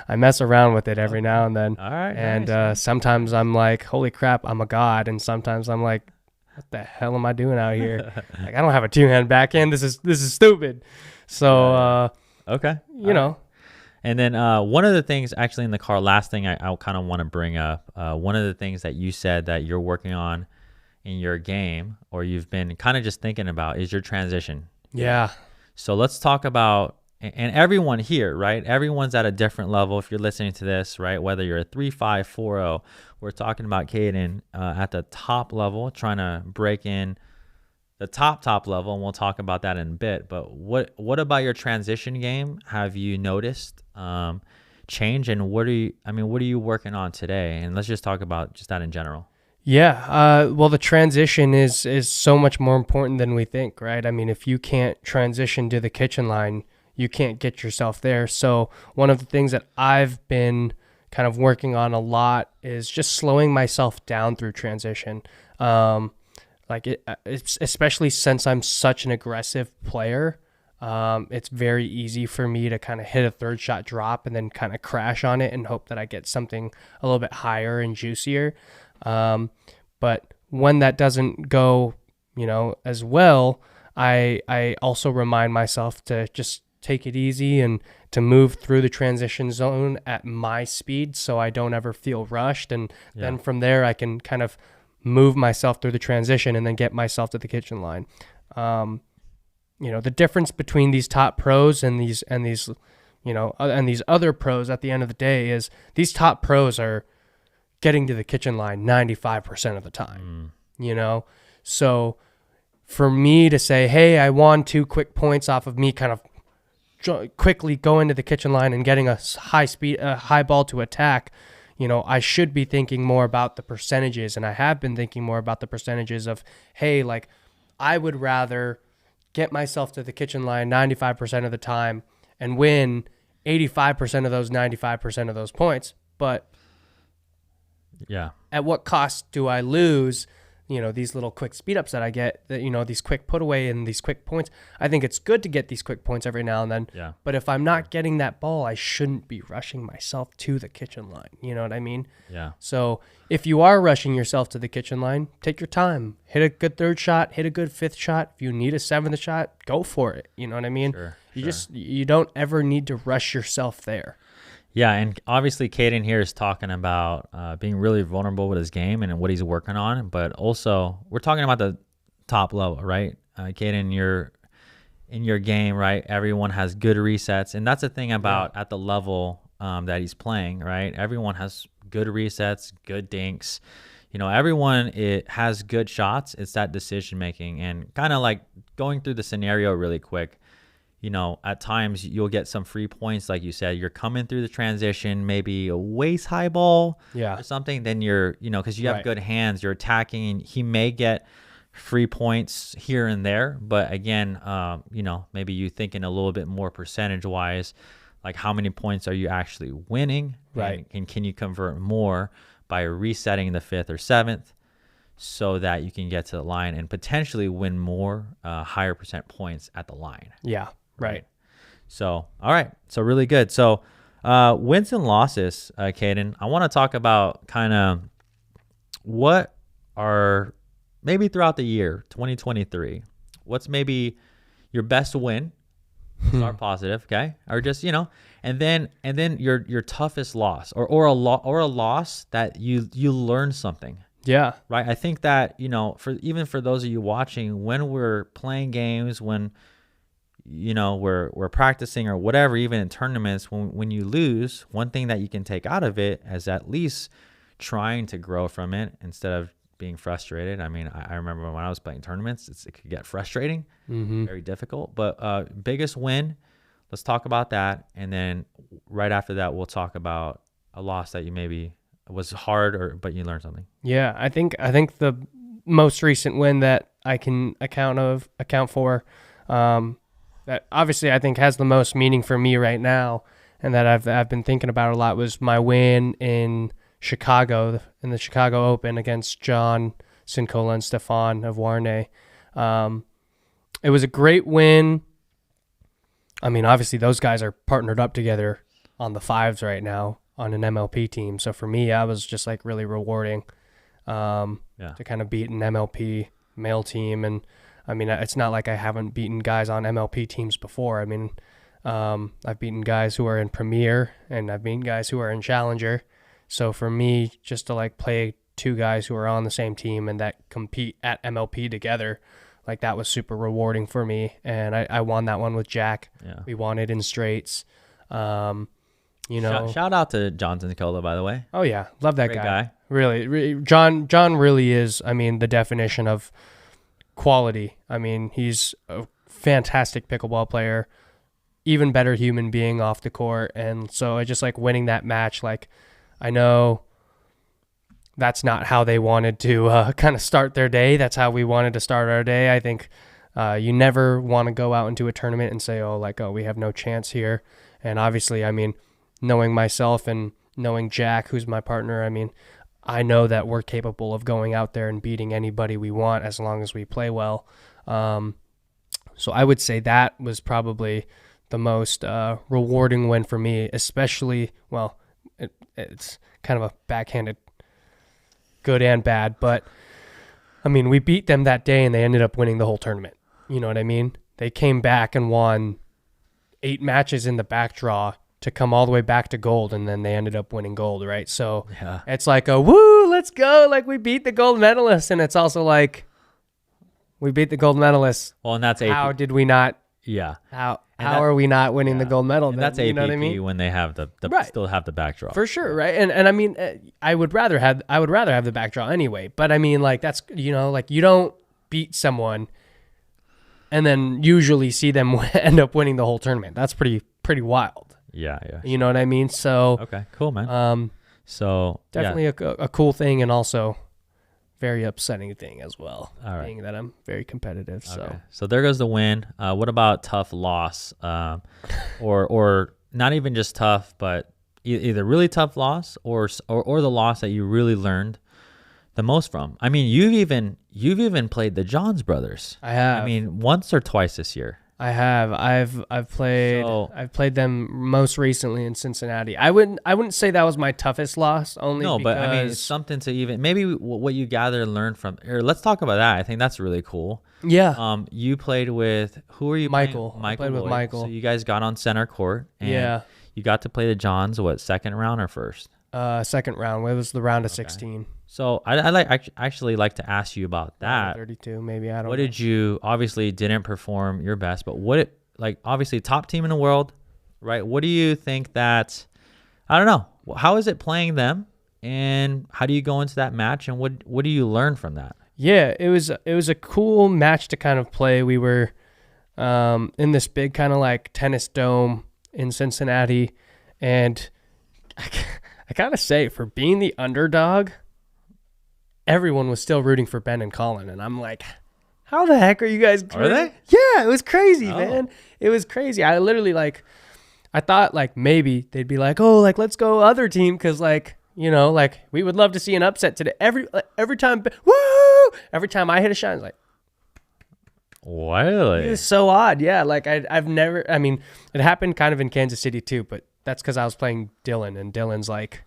S1: I mess around with it every now and then.
S2: All right.
S1: And
S2: nice.
S1: Sometimes I'm like, holy crap, I'm a god. And sometimes I'm like, what the hell am I doing out here? Like, I don't have a two-hand backhand. This is stupid. So
S2: okay,
S1: you know.
S2: And then one of the things, actually, in the car, last thing I kind of want to bring up, one of the things that you said that you're working on in your game, or you've been kind of just thinking about, is your transition.
S1: Yeah.
S2: So let's talk about, and everyone here, right? Everyone's at a different level. If you're listening to this, right? Whether you're a 3.5, 4.0, we're talking about Caden at the top level, trying to break in the top level, and we'll talk about that in a bit. But what about your transition game? Have you noticed change, and what are you working on today? And let's just talk about just that in general.
S1: Yeah. Well, the transition is so much more important than we think, right? I mean, if you can't transition to the kitchen line, you can't get yourself there. So one of the things that I've been kind of working on a lot is just slowing myself down through transition. It's especially since I'm such an aggressive player, it's very easy for me to kind of hit a third shot drop and then kind of crash on it and hope that I get something a little bit higher and juicier. But when that doesn't go, you know, as well, I also remind myself to just take it easy and to move through the transition zone at my speed, so I don't ever feel rushed. And then from there, I can kind of move myself through the transition and then get myself to the kitchen line. You know, the difference between these top pros and these, you know, and these other pros at the end of the day is these top pros are getting to the kitchen line 95% of the time, you know? So for me to say, hey, I won 2 quick points off of me kind of quickly going to the kitchen line and getting a high ball to attack, I should be thinking more about the percentages, and I have been thinking more about the percentages of, hey, like I would rather get myself to the kitchen line 95% of the time and win 85% of those 95% of those points. But at what cost do I lose, these little quick speed ups that I get, that, these quick put away and these quick points? I think it's good to get these quick points every now and then.
S2: Yeah.
S1: But if I'm not getting that ball, I shouldn't be rushing myself to the kitchen line. You know what I mean?
S2: Yeah.
S1: So if you are rushing yourself to the kitchen line, take your time. Hit a good 3rd shot, hit a good 5th shot. If you need a 7th shot, go for it. You know what I mean?
S2: Sure.
S1: You don't ever need to rush yourself there.
S2: Yeah, and obviously Caden here is talking about being really vulnerable with his game and what he's working on, but also we're talking about the top level, right? Caden, you're in your game, right? Everyone has good resets, and that's the thing about at the level that he's playing, right? Everyone has good resets, good dinks. Everyone has good shots. It's that decision making, and kind of like going through the scenario really quick. At times you'll get some free points, like you said. You're coming through the transition, maybe a waist high ball or something. Then you're, because you have good hands, you're attacking, and he may get free points here and there. But again, maybe you thinking a little bit more percentage wise, like how many points are you actually winning?
S1: Right.
S2: And can you convert more by resetting the 5th or 7th so that you can get to the line and potentially win more higher percent points at the line?
S1: Yeah. Right.
S2: So, all right. So really good. So wins and losses, Caden, I want to talk about kind of what are maybe throughout the year, 2023, what's maybe your best win, start positive, okay? Or just, and then your toughest loss or a loss that you learn something.
S1: Yeah.
S2: Right. I think that, for those of you watching, when we're playing games, when we're practicing or whatever, even in tournaments, when you lose, one thing that you can take out of it is at least trying to grow from it instead of being frustrated. I mean, I remember when I was playing tournaments, it could get frustrating, very difficult. But biggest win, let's talk about that. And then right after that, we'll talk about a loss that you maybe was hard but you learned something.
S1: Yeah, I think the most recent win that I can account for, that obviously I think has the most meaning for me right now, and that I've been thinking about a lot, was my win in Chicago, in the Chicago Open against John Sincola and Stefan of Warnay. It was a great win. I mean, obviously those guys are partnered up together on the 5s right now on an MLP team. So for me, I was just like really rewarding to kind of beat an MLP male team. And I mean, it's not like I haven't beaten guys on MLP teams before. I mean, I've beaten guys who are in Premier, and I've beaten guys who are in Challenger. So for me, just to like play 2 guys who are on the same team and that compete at MLP together, like that was super rewarding for me. And I won that one with Jack.
S2: Yeah.
S1: We won it in straights. Shout
S2: out to Johnson Nicola, by the way.
S1: Oh yeah, love that
S2: Great
S1: guy.
S2: guy.
S1: Really, John really is. I mean, the definition of quality. I mean, he's a fantastic pickleball player, even better human being off the court. And so I just like winning that match. Like, I know that's not how they wanted to kind of start their day. That's how we wanted to start our day. I think you never want to go out into a tournament and say, we have no chance here. And obviously, I mean, knowing myself and knowing Jack, who's my partner, I mean, I know that we're capable of going out there and beating anybody we want as long as we play well. So I would say that was probably the most rewarding win for me, especially, well, it's kind of a backhanded good and bad, but I mean, we beat them that day and they ended up winning the whole tournament. You know what I mean? They came back and won 8 matches in the back draw to come all the way back to gold, and then they ended up winning gold, right? So It's like a woo, let's go. Like, we beat the gold medalists, and it's also like we beat the gold medalists.
S2: Well, and that's AP.
S1: How did we not?
S2: Yeah.
S1: How are we not winning the gold medal?
S2: And that's APP,
S1: you know what I mean?
S2: when they have the
S1: right.
S2: Still have the back draw.
S1: For sure, right? And I mean, I would rather have the back draw anyway. But I mean, like, that's, like, you don't beat someone and then usually see them end up winning the whole tournament. That's pretty wild.
S2: Yeah.
S1: You know what I mean? So
S2: okay, cool, man. So
S1: definitely a cool thing, and also very upsetting thing as well.
S2: All right.
S1: Being that I'm very competitive.
S2: Okay. So there goes the win. What about tough loss? Or not even just tough, but either really tough loss or the loss that you really learned the most from. I mean, you've even played the Johns brothers.
S1: I have.
S2: I mean, once or twice this year.
S1: I have. I've played them most recently in Cincinnati. I wouldn't say that was my toughest loss.
S2: But I mean, it's something to even maybe what you gather and learn from. Or let's talk about that. I think that's really cool.
S1: Yeah.
S2: You played with who were you?
S1: Michael.
S2: Playing?
S1: I played with Michael.
S2: So you guys got on center court. And
S1: yeah.
S2: You got to play the Johns. What, second round or first?
S1: Second round. It was the round of 16.
S2: So I actually like to ask you about that.
S1: 32, maybe. I don't know.
S2: What did you obviously didn't perform your best, but obviously top team in the world, right? What do you think that, I don't know, how is it playing them, and how do you go into that match, and what do you learn from that?
S1: Yeah, it was a cool match to kind of play. We were in this big kind of like tennis dome in Cincinnati, and I gotta say, for being the underdog, everyone was still rooting for Ben and Colin, and I'm like, how the heck are you guys?
S2: Are they?
S1: Yeah, it was crazy, man. It was crazy. I literally I thought maybe they'd be like, oh, let's go other team, because we would love to see an upset today. Every time, woo! Every time I hit a shot, it's like,
S2: really?
S1: It's so odd. Yeah, I've never. I mean, it happened kind of in Kansas City too, but that's because I was playing Dylan, and Dylan's like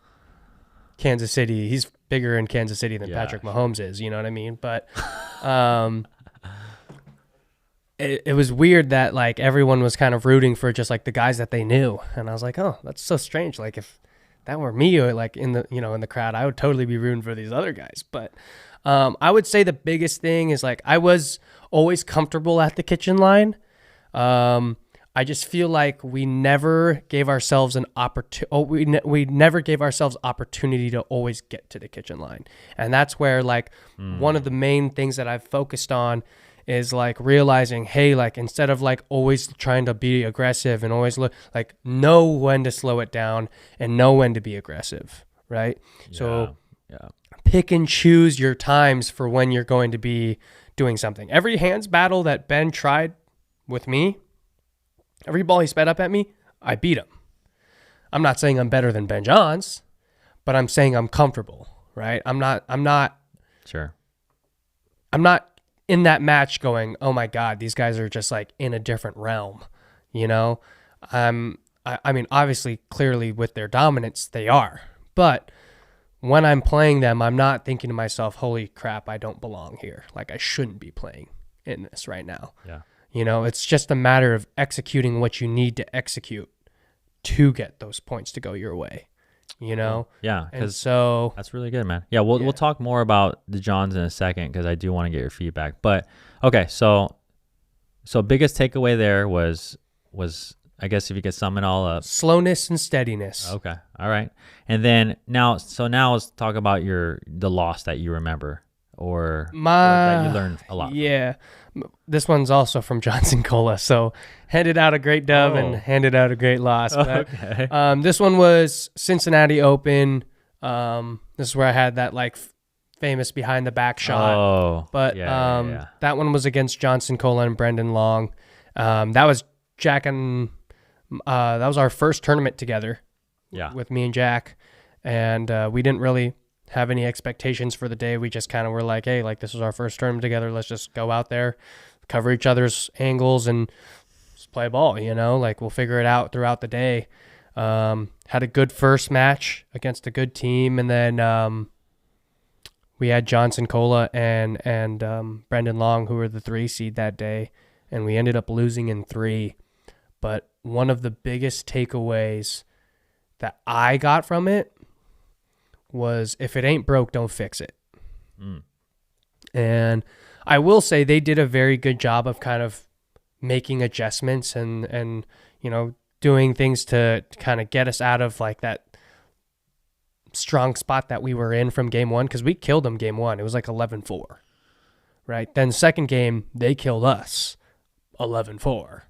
S1: Kansas City. He's bigger in Kansas City than Patrick Mahomes is. You know what I mean? But it was weird that everyone was kind of rooting for just the guys that they knew, and I was like, oh, that's so strange. If that were me, in the crowd, I would totally be rooting for these other guys. But I would say the biggest thing is I was always comfortable at the kitchen line. I just feel like we never gave ourselves an opportunity. We never gave ourselves opportunity to always get to the kitchen line, and that's where one of the main things that I've focused on is realizing, hey, instead of always trying to be aggressive and always know when to slow it down and know when to be aggressive, right?
S2: Yeah.
S1: So pick and choose your times for when you're going to be doing something. Every hands battle that Ben tried with me, every ball he sped up at me, I beat him. I'm not saying I'm better than Ben Johns, but I'm saying I'm comfortable, right? I'm not
S2: Sure.
S1: I'm not in that match going, oh my God, these guys are just in a different realm, I mean, obviously, clearly with their dominance, they are. But when I'm playing them, I'm not thinking to myself, holy crap, I don't belong here. I shouldn't be playing in this right now.
S2: Yeah.
S1: It's just a matter of executing what you need to execute to get those points to go your way,
S2: Yeah.
S1: And so
S2: that's really good, man. Yeah. We'll talk more about the Johns in a second, because I do want to get your feedback. But okay. So biggest takeaway there was, I guess if you could sum it all up,
S1: slowness and steadiness.
S2: Okay. All right. And then now let's talk about the loss that you remember or that you learned a lot.
S1: Yeah. This one's also from Johnson Cola. So handed out a great dub and handed out a great loss. But,
S2: okay.
S1: This one was Cincinnati Open. This is where I had that famous behind the back shot.
S2: Oh,
S1: but that one was against Johnson Cola and Brendan Long. That was Jack and that was our first tournament together. With me and Jack, and we didn't really have any expectations for the day. We just kind of were like, hey, this is our first tournament together. Let's just go out there, cover each other's angles, and just play ball. We'll figure it out throughout the day. Had a good first match against a good team, and then we had Johnson Cola and Brendan Long, who were the 3 seed that day, and we ended up losing in 3. But one of the biggest takeaways that I got from it was, if it ain't broke, don't fix it. And I will say they did a very good job of kind of making adjustments and doing things to kind of get us out of that strong spot that we were in from game 1, because we killed them game 1. It was 11-4. right? Then second game, they killed us 11-4,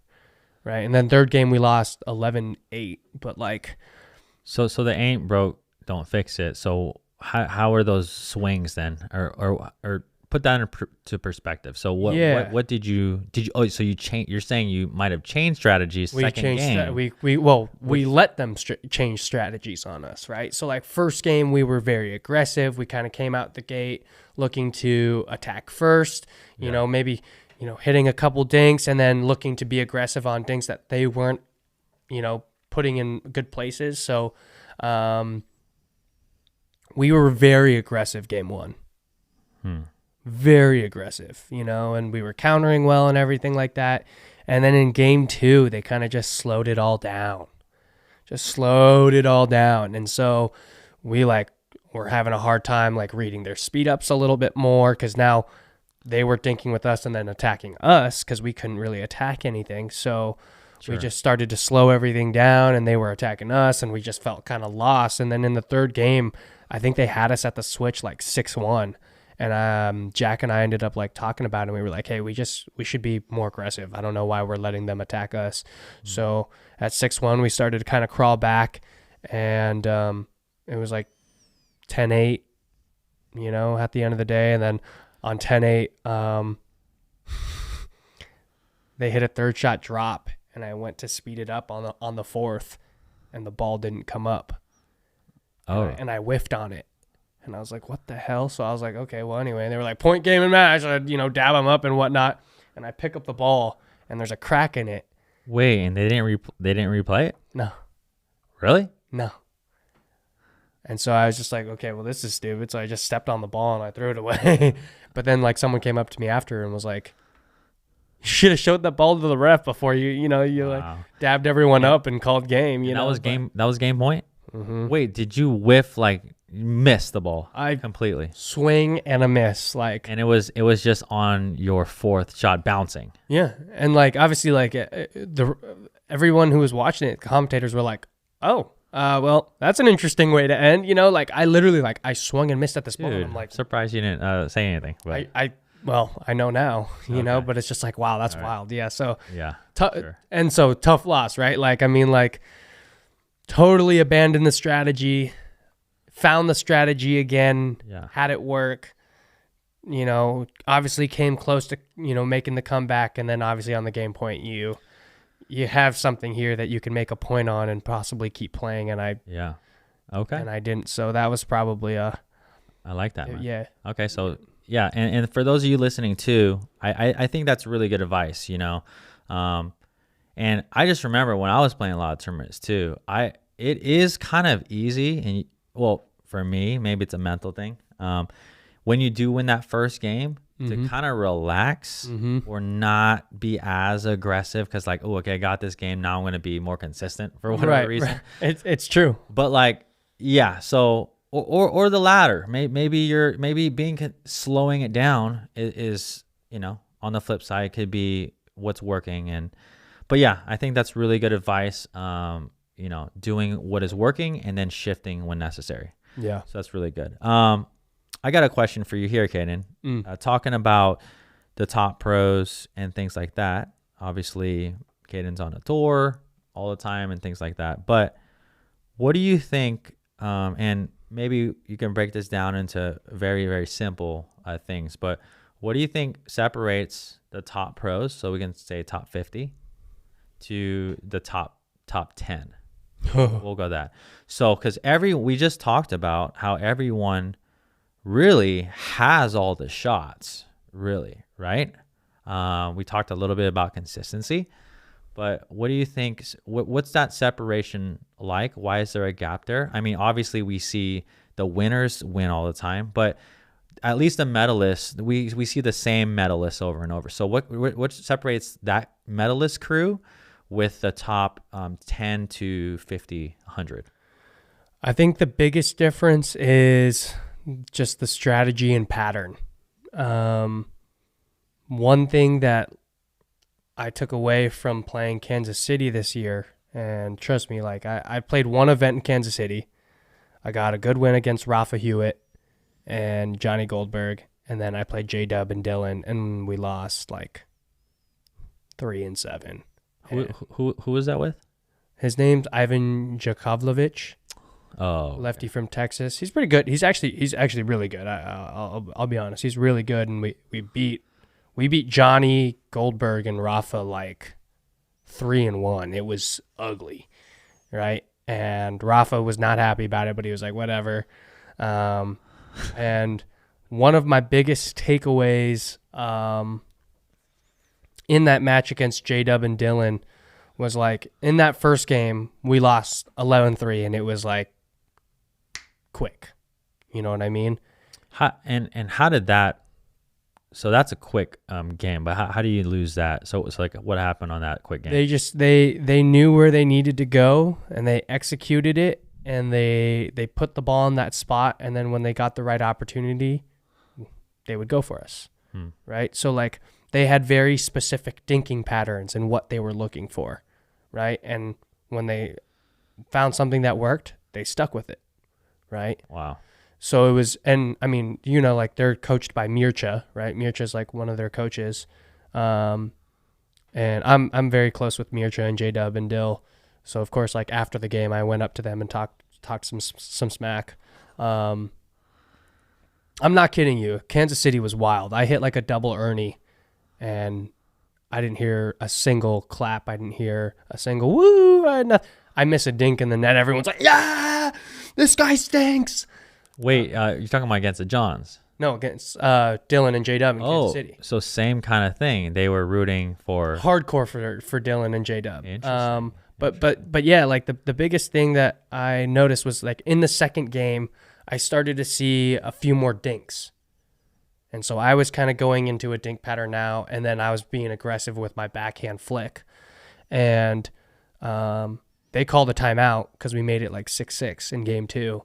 S1: right? And then third game, we lost 11-8. But like,
S2: So the ain't broke, don't fix it. So how are those swings then, or put that into perspective? So what did you so you change? You're saying you might have changed strategies. We
S1: we let them change strategies on us, right? So like first game, we were very aggressive. We kind of came out the gate looking to attack first. You know, maybe hitting a couple dinks and then looking to be aggressive on dinks that they weren't, putting in good places. So we were very aggressive game one. Very aggressive, and we were countering well and everything like that. And then in game two, they kind of just slowed it all down. And so we were having a hard time reading their speed ups a little bit more, because now they were dinking with us and then attacking us because we couldn't really attack anything. So we just started to slow everything down, and they were attacking us, and we just felt kind of lost. And then in the third game, I think they had us at the switch 6-1. And Jack and I ended up talking about it, and we were like, hey, we should be more aggressive. I don't know why we're letting them attack us. So at 6-1, we started to kind of crawl back, and it was 10-8, at the end of the day. And then on 10-8, they hit a third shot drop, and I went to speed it up on the fourth, and the ball didn't come up. And I whiffed on it. And I was like, what the hell? So I was like, okay, well, anyway. And they were like, point, game, and match. I'd, dab them up and whatnot. And I pick up the ball, and there's a crack in it.
S2: Wait, and they didn't replay it?
S1: No.
S2: Really?
S1: No. And so I was just like, okay, well, this is stupid. So I just stepped on the ball, and I threw it away. But then, someone came up to me after and was like, you should have showed that ball to the ref before you dabbed everyone up and called game.
S2: That was game point?
S1: Mm-hmm.
S2: Wait, did you whiff miss the ball?
S1: I
S2: completely
S1: swing and a miss,
S2: and it was just on your fourth shot bouncing.
S1: Yeah, and obviously everyone who was watching it, the commentators were like, oh, well, that's an interesting way to end. I literally I swung and missed at this ball. I'm
S2: surprised you didn't say anything. But
S1: I know now, but it's just wow, that's wild. Yeah, so
S2: yeah,
S1: and so tough loss, right? Totally abandoned the strategy. Found the strategy again, had it work, obviously came close to, making the comeback. And then obviously on the game point, you have something here that you can make a point on and possibly keep playing. And I didn't. So that was probably I
S2: like that, man.
S1: Yeah.
S2: Okay. So yeah. And for those of you listening too, I think that's really good advice, and I just remember when I was playing a lot of tournaments too, it is kind of easy, and well, for me, maybe it's a mental thing. When you do win that first game, to kind of relax or not be as aggressive, because okay, I got this game. Now I'm going to be more consistent for whatever reason.
S1: Right. It's true.
S2: But so or the latter. Maybe slowing it down is on the flip side could be what's working. But yeah, I think that's really good advice. Doing what is working and then shifting when necessary.
S1: Yeah.
S2: So that's really good. I got a question for you here, Caden. Talking about the top pros and things like that. Obviously, Caden's on a tour all the time and things like that. But what do you think, and maybe you can break this down into very, very simple things, but what do you think separates the top pros, so we can say top 50, to the top 10? We'll go that. So, because we just talked about how everyone really has all the shots, really, right? We talked a little bit about consistency, but what do you think? What's that separation like? Why is there a gap there? I mean, obviously we see the winners win all the time, but at least the medalists, we see the same medalists over and over. So what separates that medalist crew with the top 10 to 50, 100?
S1: I think the biggest difference is just the strategy and pattern. One thing that I took away from playing Kansas City this year, and trust me, I played one event in Kansas City. I got a good win against Rafa Hewitt and Johnny Goldberg, and then I played JW and DYLAN, and we lost like 3-7.
S2: Who was that with?
S1: His name's Ivan Jakovlevich.
S2: Oh,
S1: lefty from Texas. He's pretty good. He's actually really good. I'll be honest. He's really good, and we beat Johnny Goldberg and Rafa like 3-1. It was ugly, right? And Rafa was not happy about it, but he was like, whatever. And one of my biggest takeaways in that match against JW and DYLAN was like, in that first game, we lost 11-3, and it was like quick. You know what I mean?
S2: How did that? So that's a quick game, but how do you lose that? So it's like, what happened on that quick game?
S1: They knew where they needed to go, and they executed it, and they put the ball in that spot, and then when they got the right opportunity, they would go for us, right? So like they had very specific dinking patterns and what they were looking for, right? And when they found something that worked, they stuck with it, right?
S2: Wow.
S1: So it was, and I mean, like they're coached by Mircha, right? Mircha's like one of their coaches. And I'm very close with Mircha and JW and Dill. So of course, like after the game, I went up to them and talked some smack. I'm not kidding you. Kansas City was wild. I hit like a double Ernie, and I didn't hear a single clap. I didn't hear a single woo. I miss a dink in the net. Everyone's like, yeah, this guy stinks.
S2: Wait, you're talking about against the Johns?
S1: No, against DYLAN and JW in Kansas City.
S2: So same kind of thing. They were rooting for
S1: hardcore for DYLAN and JW.
S2: Interesting.
S1: But yeah, like the biggest thing that I noticed was like in the second game, I started to see a few more dinks. And so I was kind of going into a dink pattern now, and then I was being aggressive with my backhand flick. And they called a timeout because we made it like 6-6 in game 2.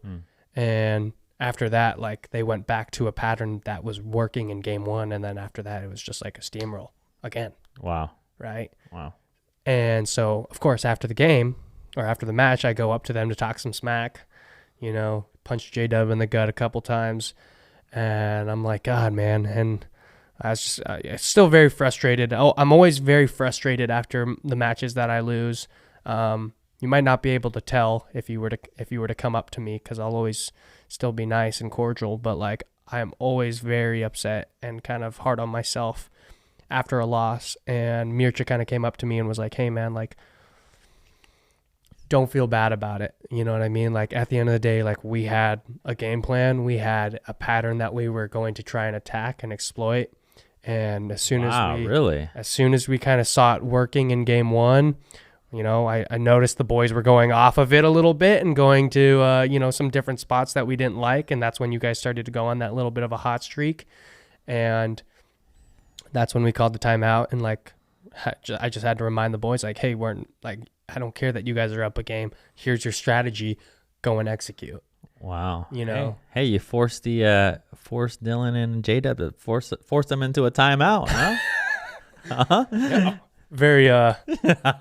S1: And after that, like they went back to a pattern that was working in game 1, and then after that, it was just like a steamroll again.
S2: Wow.
S1: Right?
S2: Wow.
S1: And so, of course, after the game or after the match, I go up to them to talk some smack, punch JW in the gut a couple times. And I'm like, God, man. And I was just still very frustrated. I'm always very frustrated after the matches that I lose. You might not be able to tell if you were to come up to me, because I'll always still be nice and cordial. But like I am always very upset and kind of hard on myself after a loss. And Mircha kind of came up to me and was like, "Hey, man, like don't feel bad about it." You know what I mean? Like at the end of the day, like we had a game plan, we had a pattern that we were going to try and attack and exploit. And as soon as we kind of saw it working in game 1. I noticed the boys were going off of it a little bit and going to, some different spots that we didn't like. And that's when you guys started to go on that little bit of a hot streak. And that's when we called the timeout. And like, I just had to remind the boys, like, hey, I don't care that you guys are up a game. Here's your strategy. Go and execute.
S2: Wow. Hey, you forced DYLAN and JW to force them into a timeout, huh? Uh-huh.
S1: Yeah. Very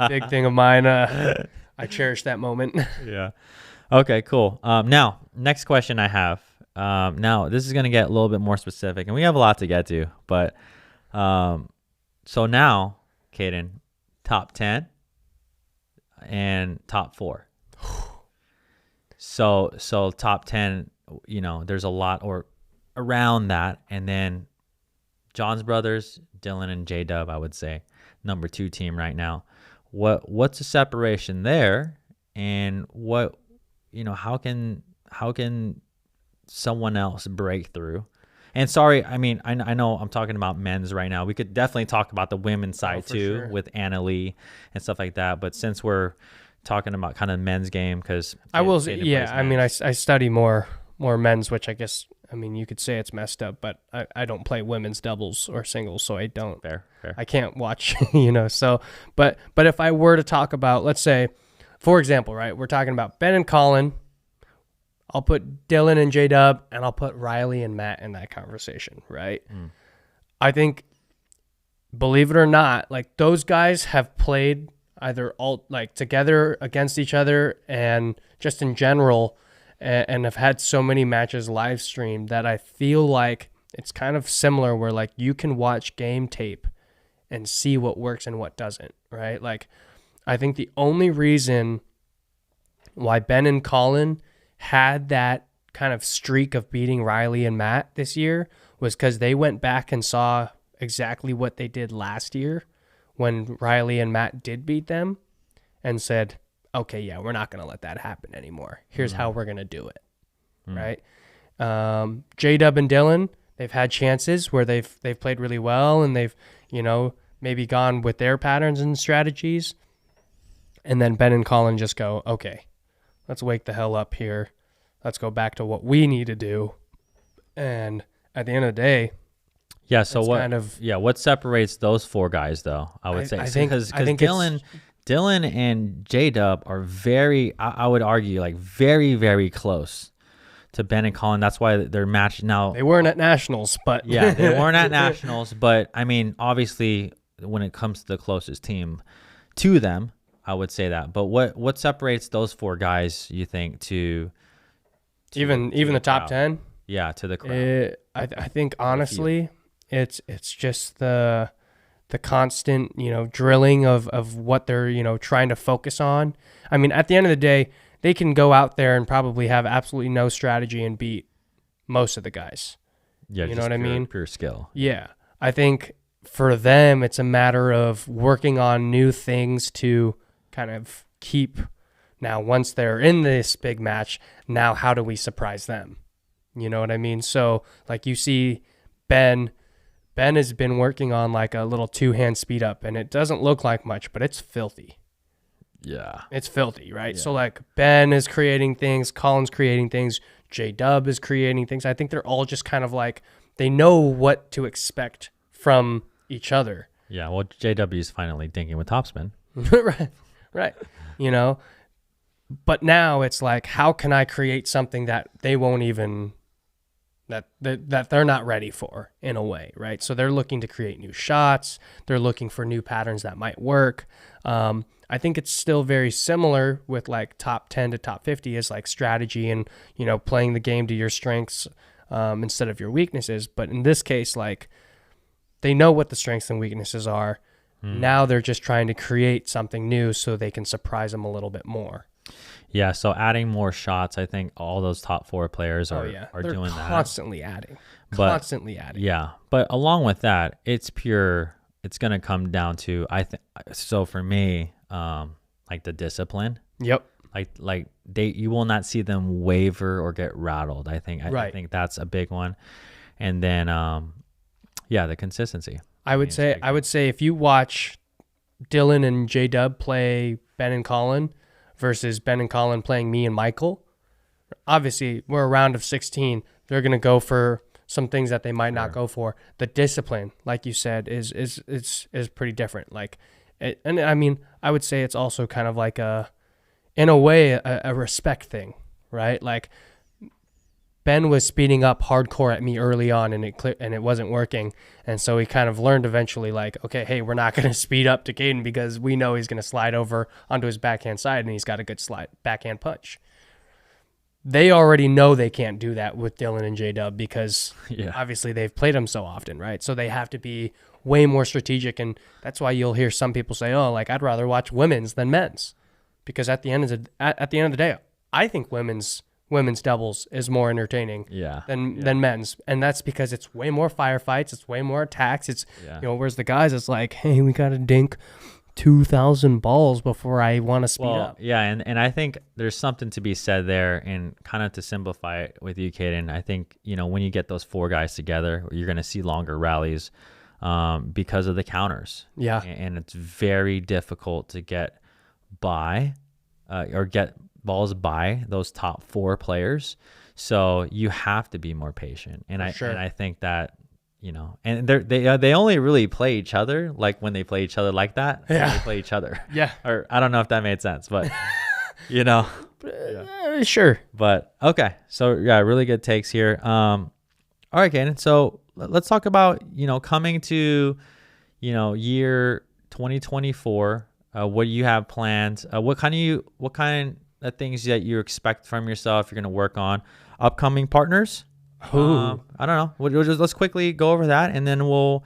S1: big thing of mine. I cherish that moment.
S2: Yeah. Okay, cool. Now, next question I have. Now, this is going to get a little bit more specific, and we have a lot to get to. But so now, Caden, top 10 and top 4. So top 10, there's a lot or around that. And then John's brothers, DYLAN and JW, I would say. Number 2 team right now. What's the separation there, and how can someone else break through? And sorry, I mean, I know I'm talking about men's right now. We could definitely talk about the women's side too, sure, with Leigh and stuff like that. But since we're talking about kind of men's game, because
S1: I will say, yeah, I mean, I study more men's, which I guess, I mean, you could say it's messed up, but I don't play women's doubles or singles, so I don't.
S2: Fair.
S1: I can't watch, So, but if I were to talk about, let's say, for example, right, we're talking about Ben and Colin. I'll put DYLAN and JW, and I'll put Riley and Matt in that conversation, right? I think, believe it or not, like those guys have played either together against each other and just in general, and have had so many matches live streamed that I feel like it's kind of similar where like you can watch game tape and see what works and what doesn't, right? Like I think the only reason why Ben and Colin had that kind of streak of beating Riley and Matt this year was because they went back and saw exactly what they did last year when Riley and Matt did beat them and said, okay, yeah, we're not going to let that happen anymore. Here's how we're going to do it, right? JW and DYLAN, they've had chances where they've played really well and they've, maybe gone with their patterns and strategies. And then Ben and Colin just go, okay, let's wake the hell up here. Let's go back to what we need to do. And at the end of the day,
S2: yeah. So what separates those four guys though? I would say because DYLAN and JW are very, I would argue, like very, very close to Ben and Colin. That's why they're matched now.
S1: They weren't at nationals, but
S2: yeah, they weren't at nationals. But I mean, obviously, when it comes to the closest team to them, I would say that. But what separates those four guys, you think, to
S1: even the top 10?
S2: Yeah, to the crowd.
S1: I think honestly, it's just the constant, drilling of what they're, trying to focus on. I mean, at the end of the day, they can go out there and probably have absolutely no strategy and beat most of the guys.
S2: Yeah,
S1: you know what I mean?
S2: Pure skill.
S1: Yeah. I think for them, it's a matter of working on new things to kind of keep. Now, once they're in this big match, now how do we surprise them? You know what I mean? So, like you see Ben has been working on like a little two-hand speed up, and it doesn't look like much, but it's filthy.
S2: Yeah.
S1: It's filthy, right?
S2: Yeah.
S1: So, like, Ben is creating things, Colin's creating things, J-Dub is creating things. I think they're all just kind of like, they know what to expect from each other.
S2: Yeah, well, JW is finally dinking with topspin.
S1: Right. But now it's like, how can I create something that they won't even, that they're not ready for in a way, right? So they're looking to create new shots. They're looking for new patterns that might work. I think it's still very similar with like top 10 to top 50 is like strategy and, playing the game to your strengths instead of your weaknesses. But in this case, like they know what the strengths and weaknesses are. Now they're just trying to create something new so they can surprise them a little bit more.
S2: Yeah, so adding more shots, I think all those top four players are doing that.
S1: Constantly adding. Yeah,
S2: but along with that, it's going to come down to, so for me, like the discipline.
S1: Yep.
S2: Like you will not see them waver or get rattled. I think that's a big one. And then, the consistency.
S1: I would say if you watch DYLAN and J-Dub play Ben and Colin versus Ben and Colin playing me and Michael, obviously we're a round of 16. They're going to go for some things that they might not go for. The discipline, like you said, is pretty different. And I mean, I would say it's also kind of like in a way, a respect thing, right? Like Ben was speeding up hardcore at me early on, and it wasn't working, and so he kind of learned eventually, like, okay, hey, we're not going to speed up to Caden because we know he's going to slide over onto his backhand side, and he's got a good backhand punch. They already know they can't do that with DYLAN and J-Dub because obviously they've played him so often, right? So they have to be way more strategic, and that's why you'll hear some people say, "Oh, like I'd rather watch women's than men's," because at the end of the day, I think women's doubles is more entertaining than men's, and that's because it's way more firefights, it's way more attacks. It's whereas the guys, it's like, hey, we got to dink 2,000 balls before I want to speed up.
S2: Yeah, and I think there's something to be said there, and kind of to simplify it with you, Caden, I think, when you get those four guys together, you're going to see longer rallies because of the counters.
S1: Yeah.
S2: And it's very difficult to get by or get balls by those top four players. So you have to be more patient. And I think that, and they only really play each other like when they play each other like that.
S1: Yeah.
S2: They play each other.
S1: Yeah.
S2: Or I don't know if that made sense, but
S1: Sure.
S2: But okay. So really good takes here. All right, Caden. So let's talk about, coming to, year 2024. What do you have planned? What kind of things that you expect from yourself you're going to work on? Upcoming partners? I don't know. We'll just let's quickly go over that, and then we'll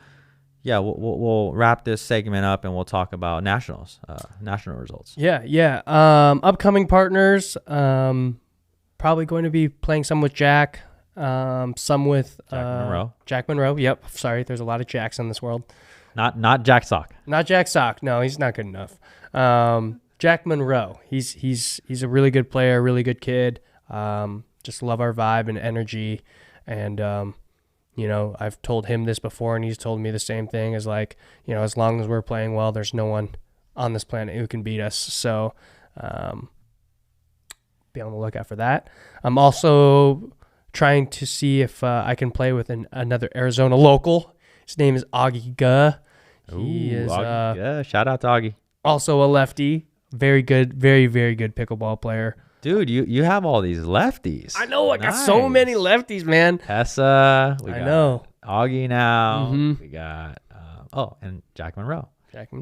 S2: wrap this segment up, and we'll talk about nationals, national results.
S1: Yeah. Upcoming partners. Probably going to be playing some with Jack. Some with
S2: Monroe.
S1: Jack Monroe. Yep. Sorry, there's a lot of Jacks in this world.
S2: Not Jack Sock.
S1: Not Jack Sock. No, he's not good enough. Jack Monroe. He's a really good player, really good kid. Just love our vibe and energy. And I've told him this before, and he's told me the same thing. As like, as long as we're playing well, there's no one on this planet who can beat us. So, be on the lookout for that. I'm also trying to see if I can play with another Arizona local. His name is Augie Guh. He is
S2: Augie. Shout out to Augie.
S1: Also a lefty. Very good, very, very good pickleball player.
S2: Dude, you have all these lefties.
S1: I know. I got so many lefties, man.
S2: Tessa.
S1: I know.
S2: Augie now. We got, and Jack Monroe.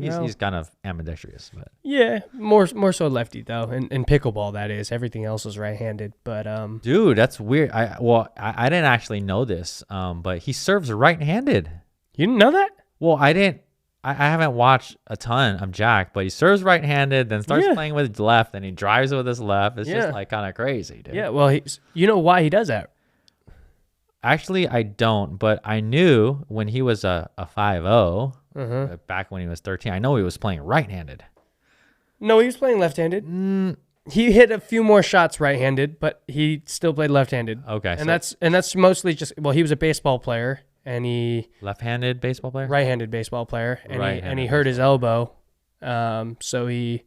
S2: He's kind of ambidextrous, but
S1: yeah, more so lefty though. In pickleball, that is. Everything else is right-handed. But
S2: dude, that's weird. I didn't actually know this. But he serves right-handed.
S1: You didn't know that?
S2: Well, I didn't. I haven't watched a ton of Jack, but he serves right-handed, then starts playing with his left, and he drives with his left. It's just like kind of crazy, dude.
S1: Yeah. Well, you know why he does that?
S2: Actually, I don't, but I knew when he was a 5-0. Back when he was 13, I know he was playing right-handed.
S1: No, he was playing left-handed. He hit a few more shots right-handed, but he still played left-handed.
S2: Okay,
S1: and that's mostly just he was a baseball player, and he
S2: left-handed baseball player,
S1: right-handed baseball player, and he hurt his elbow, so he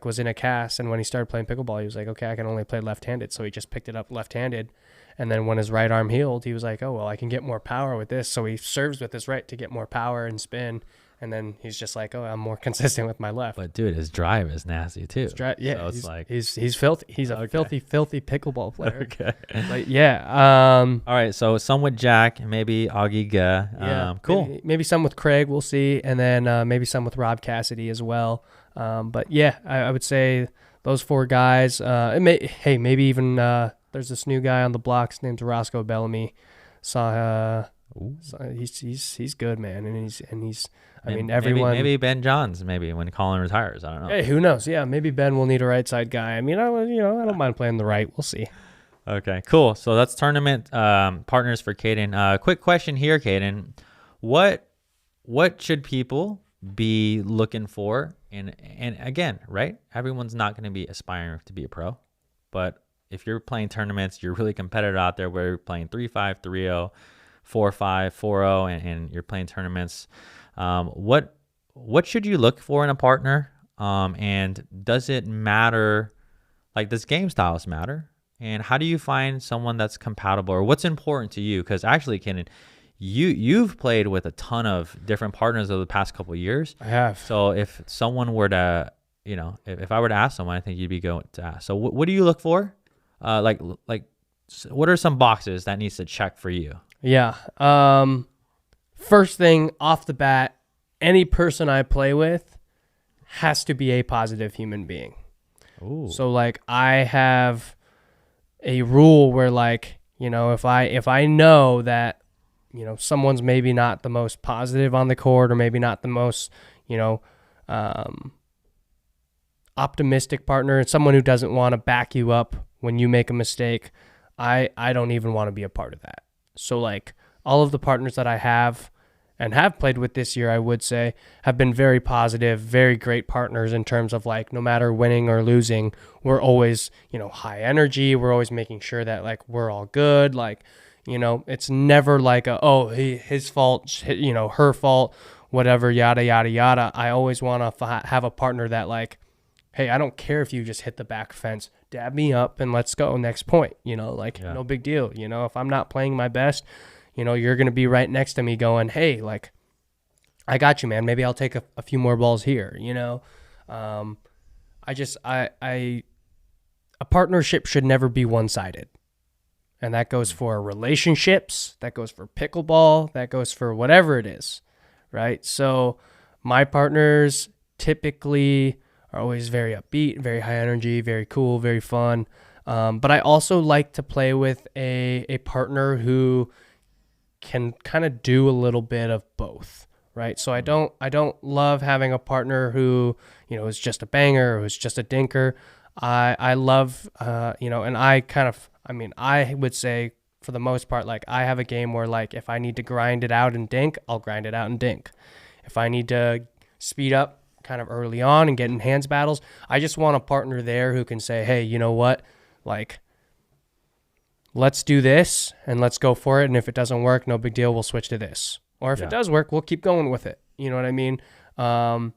S1: was in a cast, and when he started playing pickleball, he was like, okay, I can only play left-handed, so he just picked it up left-handed. And then when his right arm healed, he was like, oh, well, I can get more power with this. So he serves with his right to get more power and spin. And then he's just like, oh, I'm more consistent with my left.
S2: But, dude, his drive is nasty, too.
S1: So
S2: it's
S1: he's filthy. He's a filthy pickleball player.
S2: Okay.
S1: But, yeah.
S2: All right, so some with Jack, maybe Augie Guh. Cool.
S1: Maybe some with Craig, we'll see. And then maybe some with Rob Cassidy as well. But, yeah, I would say those four guys. Maybe even... there's this new guy on the block. His name's Roscoe Bellamy. He's good, man, and he's. I mean, everyone.
S2: Maybe Ben Johns. Maybe when Colin retires, I don't know.
S1: Hey, who knows? Yeah, maybe Ben will need a right side guy. I mean, I don't mind playing the right. We'll see.
S2: Okay, cool. So that's tournament partners for Caden. Quick question here, Caden. What should people be looking for? And again, right? Everyone's not going to be aspiring to be a pro, but if you're playing tournaments, you're really competitive out there where you're playing 3-5, 3-0, 4-5, 4-0, and you're playing tournaments. What should you look for in a partner? And does it matter? Like, does game styles matter? And how do you find someone that's compatible, or what's important to you? Because actually, Kenan, you've played with a ton of different partners over the past couple of years.
S1: I have.
S2: So if someone were to, if I were to ask someone, I think you'd be going to ask. So what do you look for? Like, what are some boxes that needs to check for you?
S1: Yeah. First thing off the bat, any person I play with has to be a positive human being.
S2: Ooh.
S1: So I have a rule where if I know that, someone's maybe not the most positive on the court, or maybe not the most, optimistic partner, and someone who doesn't want to back you up when you make a mistake, I don't even want to be a part of that. So all of the partners that I have and have played with this year, I would say, have been very positive, very great partners in terms of no matter winning or losing, we're always, high energy. We're always making sure that we're all good. It's never his fault, her fault, whatever, yada, yada, yada. I always want to have a partner that hey, I don't care if you just hit the back fence, dab me up and let's go, next point, no big deal. If I'm not playing my best, you're going to be right next to me going, hey, I got you, man. Maybe I'll take a few more balls here. A partnership should never be one-sided. And that goes for relationships, that goes for pickleball, that goes for whatever it is, right? So my partners typically are always very upbeat, very high energy, very cool, very fun. But I also like to play with a partner who can kind of do a little bit of both, right? So I don't love having a partner who, is just a banger or who's just a dinker. I love, and I would say for the most part, like I have a game where like if I need to grind it out and dink, I'll grind it out and dink. If I need to speed up kind of early on and get in hands battles, I just want a partner there who can say, hey, you know what? Like, let's do this and let's go for it. And if it doesn't work, no big deal. We'll switch to this. Or if it does work, we'll keep going with it. You know what I mean? I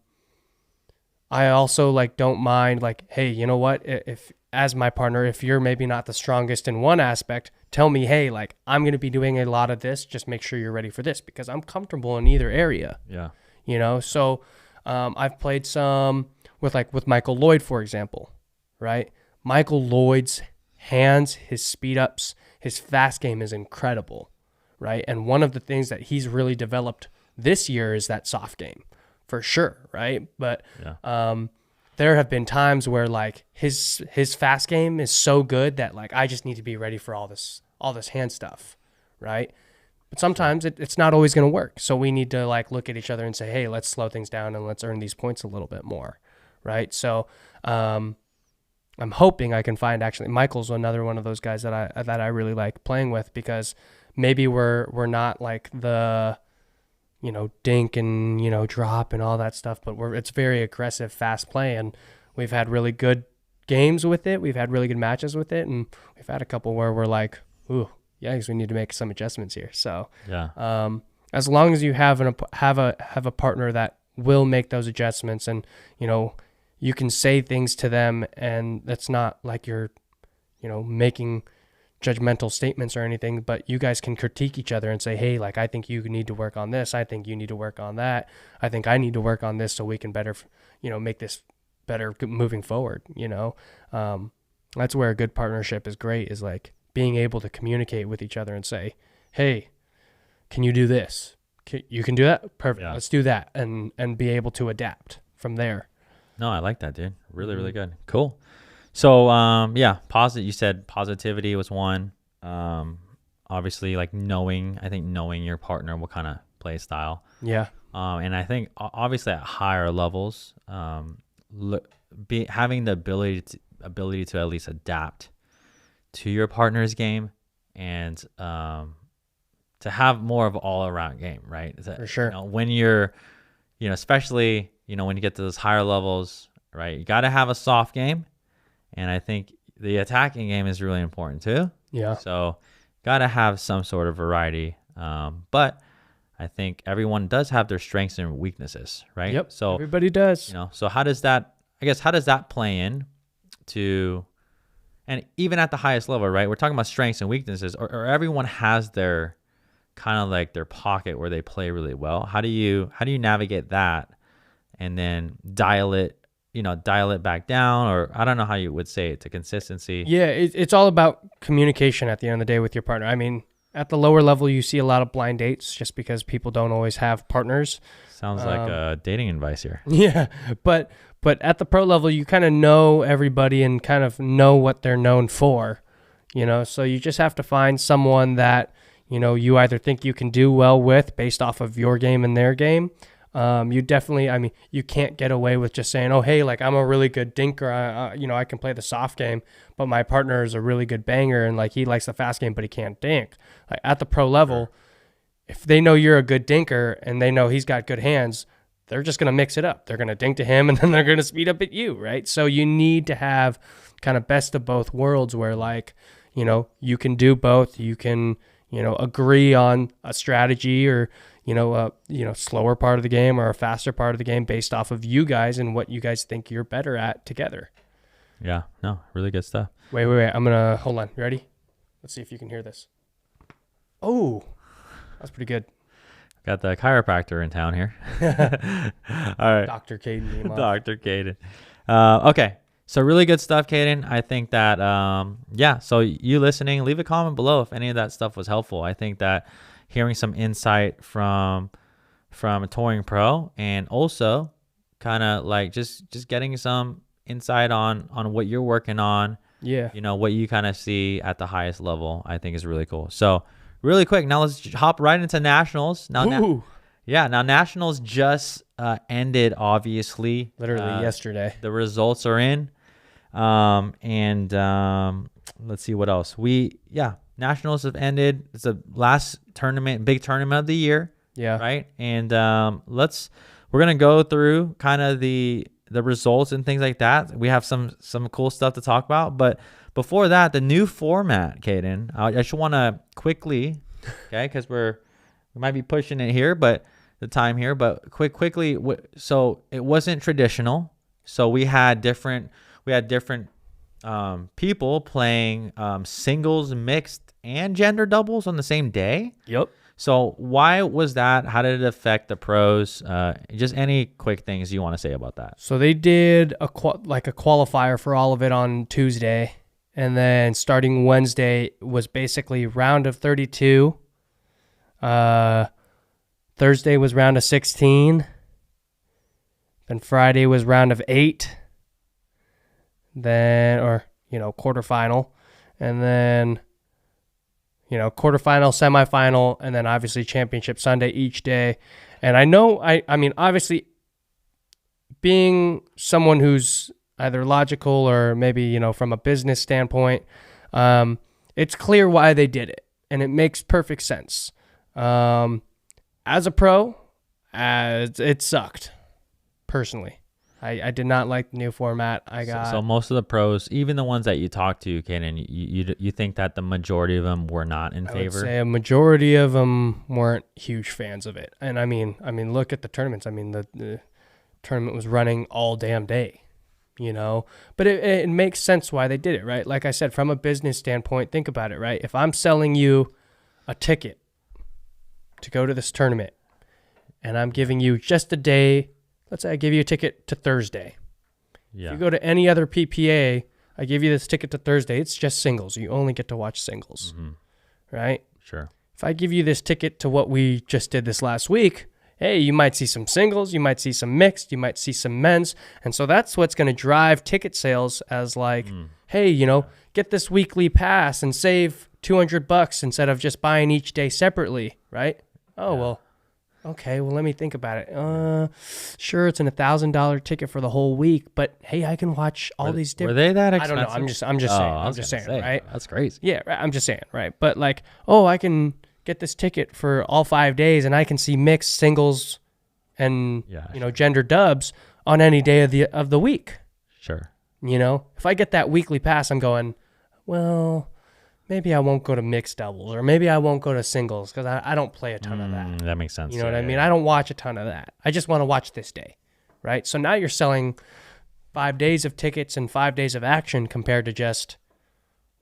S1: also like don't mind like, hey, you know what? If as my partner, if you're maybe not the strongest in one aspect, tell me, hey, like I'm going to be doing a lot of this. Just make sure you're ready for this because I'm comfortable in either area.
S2: Yeah.
S1: So I've played some with Michael Lloyd, for example, right? Michael Lloyd's hands, his speed ups, his fast game is incredible, right? And one of the things that he's really developed this year is that soft game, for sure, right? But there have been times where like his fast game is so good that like I just need to be ready for all this hand stuff, right? But sometimes it's not always going to work. So we need to like look at each other and say, hey, let's slow things down and let's earn these points a little bit more, right? So I'm hoping I can find actually Michael's another one of those guys that I really like playing with because maybe we're not like the dink and drop and all that stuff, but it's very aggressive, fast play, and we've had really good games with it. A really good matches with it, and we've had a couple where we're like, ooh, yikes, we need to make some adjustments here. So as long as you have a partner that will make those adjustments and you can say things to them and that's not like you're, making judgmental statements or anything, but you guys can critique each other and say, hey, like, I think you need to work on this. I think you need to work on that. I think I need to work on this so we can better, make this better moving forward. That's where a good partnership is great, is like being able to communicate with each other and say, hey, can you do this? You can do that? Perfect. Yeah. Let's do that. And be able to adapt from there.
S2: No, I like that, dude. Really, really good. Cool. So, you said positivity was one. Obviously, like knowing your partner, what kind of play style.
S1: Yeah.
S2: And I think obviously at higher levels, having the ability to at least adapt to your partner's game and to have more of an all-around game, right?
S1: For sure.
S2: When you're, especially, when you get to those higher levels, right, you got to have a soft game. And I think the attacking game is really important too.
S1: Yeah.
S2: So got to have some sort of variety. But I think everyone does have their strengths and weaknesses, right?
S1: Yep.
S2: So
S1: everybody does.
S2: So how does that play in to, and even at the highest level, right? We're talking about strengths and weaknesses, or everyone has their kind of like their pocket where they play really well. How do you navigate that and then dial it back down, or I don't know how you would say it, to consistency?
S1: Yeah, it's all about communication at the end of the day with your partner. I mean, at the lower level, you see a lot of blind dates just because people don't always have partners.
S2: Sounds like a dating advice here.
S1: Yeah, but at the pro level, you kind of know everybody and kind of know what they're known for, so you just have to find someone that, you either think you can do well with based off of your game and their game. You definitely, you can't get away with just saying, oh, hey, like I'm a really good dinker. I can play the soft game, but my partner is a really good banger and like he likes the fast game, but he can't dink. Like at the pro level, if they know you're a good dinker and they know he's got good hands, they're just going to mix it up. They're going to dink to him and then they're going to speed up at you, right? So you need to have kind of best of both worlds where like, you can do both. You can, agree on a strategy or, slower part of the game or a faster part of the game based off of you guys and what you guys think you're better at together.
S2: Yeah, no, really good stuff.
S1: Wait. Hold on. You ready? Let's see if you can hear this. Oh, that's pretty good.
S2: Got the chiropractor in town here. All right.
S1: Dr. Caden.
S2: Dr. Caden. Okay. So really good stuff, Caden. I think that, so you listening, leave a comment below if any of that stuff was helpful. I think that hearing some insight from a touring pro, and also kind of like just getting some insight on what you're working on
S1: Yeah.
S2: what you kind of see at the highest level, I think is really cool. So really quick, now let's hop right into nationals. Now nationals just ended, obviously.
S1: Literally yesterday.
S2: The results are in. Let's see what else. Nationals have ended. It's the last big tournament of the year.
S1: Yeah.
S2: Right. And we're gonna go through kind of the results and things like that. We have some cool stuff to talk about, but before that, the new format, Caden. I just want to quickly, okay, because we might be pushing it here, but quickly. So it wasn't traditional. So we had different people playing singles, mixed, and gender doubles on the same day.
S1: Yep.
S2: So why was that? How did it affect the pros? Just any quick things you want to say about that.
S1: So they did a qualifier for all of it on Tuesday, and then starting Wednesday was basically round of 32. Thursday was round of 16. Then Friday was round of 8. Then, quarterfinal, and then, quarterfinal, semifinal, and then obviously championship Sunday each day. And I know, I mean, obviously being someone who's either logical or maybe, from a business standpoint, it's clear why they did it, and it makes perfect sense. As a pro, it sucked, personally. I did not like the new format. So
S2: most of the pros, even the ones that you talked to, Caden, you think that the majority of them were not in favor?
S1: I would say a majority of them weren't huge fans of it. And I mean, look at the tournaments. I mean, the tournament was running all damn day, But it makes sense why they did it, right? Like I said, from a business standpoint, think about it, right? If I'm selling you a ticket to go to this tournament, and I'm giving you just a day. Let's say I give you a ticket to Thursday.
S2: Yeah.
S1: If you go to any other PPA, I give you this ticket to Thursday. It's just singles. You only get to watch singles, right?
S2: Sure.
S1: If I give you this ticket to what we just did this last week, hey, you might see some singles, you might see some mixed, you might see some men's. And so that's what's going to drive ticket sales as like, hey, get this weekly pass and save $200 instead of just buying each day separately, right? Oh, well. Okay, well, let me think about it. Sure, it's an $1,000 ticket for the whole week, but hey, I can watch all these different.
S2: Were they that expensive?
S1: I don't know. I'm just saying, right?
S2: That's crazy.
S1: Yeah, right, I'm just saying, right? But like, I can get this ticket for all 5 days, and I can see mixed, singles, and gender dubs on any day of the week.
S2: Sure.
S1: If I get that weekly pass, I'm going, well, maybe I won't go to mixed doubles, or maybe I won't go to singles because I don't play a ton of that.
S2: That makes sense.
S1: You know what I mean? I don't watch a ton of that. I just want to watch this day, right? So now you're selling 5 days of tickets and 5 days of action compared to just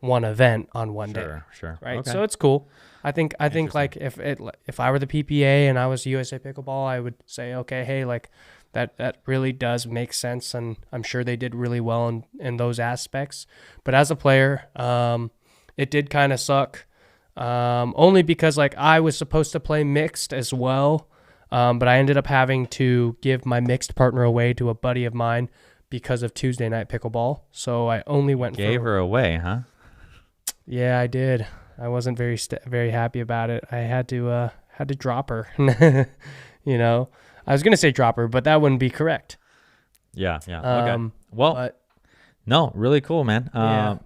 S1: one event on one day.
S2: Sure.
S1: Right?
S2: Okay.
S1: So it's cool. I think like if I were the PPA and I was USA Pickleball, I would say, okay, hey, like that really does make sense, and I'm sure they did really well in those aspects. But as a player, it did kind of suck, only because like I was supposed to play mixed as well, but I ended up having to give my mixed partner away to a buddy of mine because of Tuesday night pickleball. So I only went.
S2: Gave her away, huh?
S1: Yeah, I did. I wasn't very happy about it. I had to drop her. I was gonna say drop her, but that wouldn't be correct.
S2: Yeah. Okay. Well, no, really cool, man.
S1: Yeah.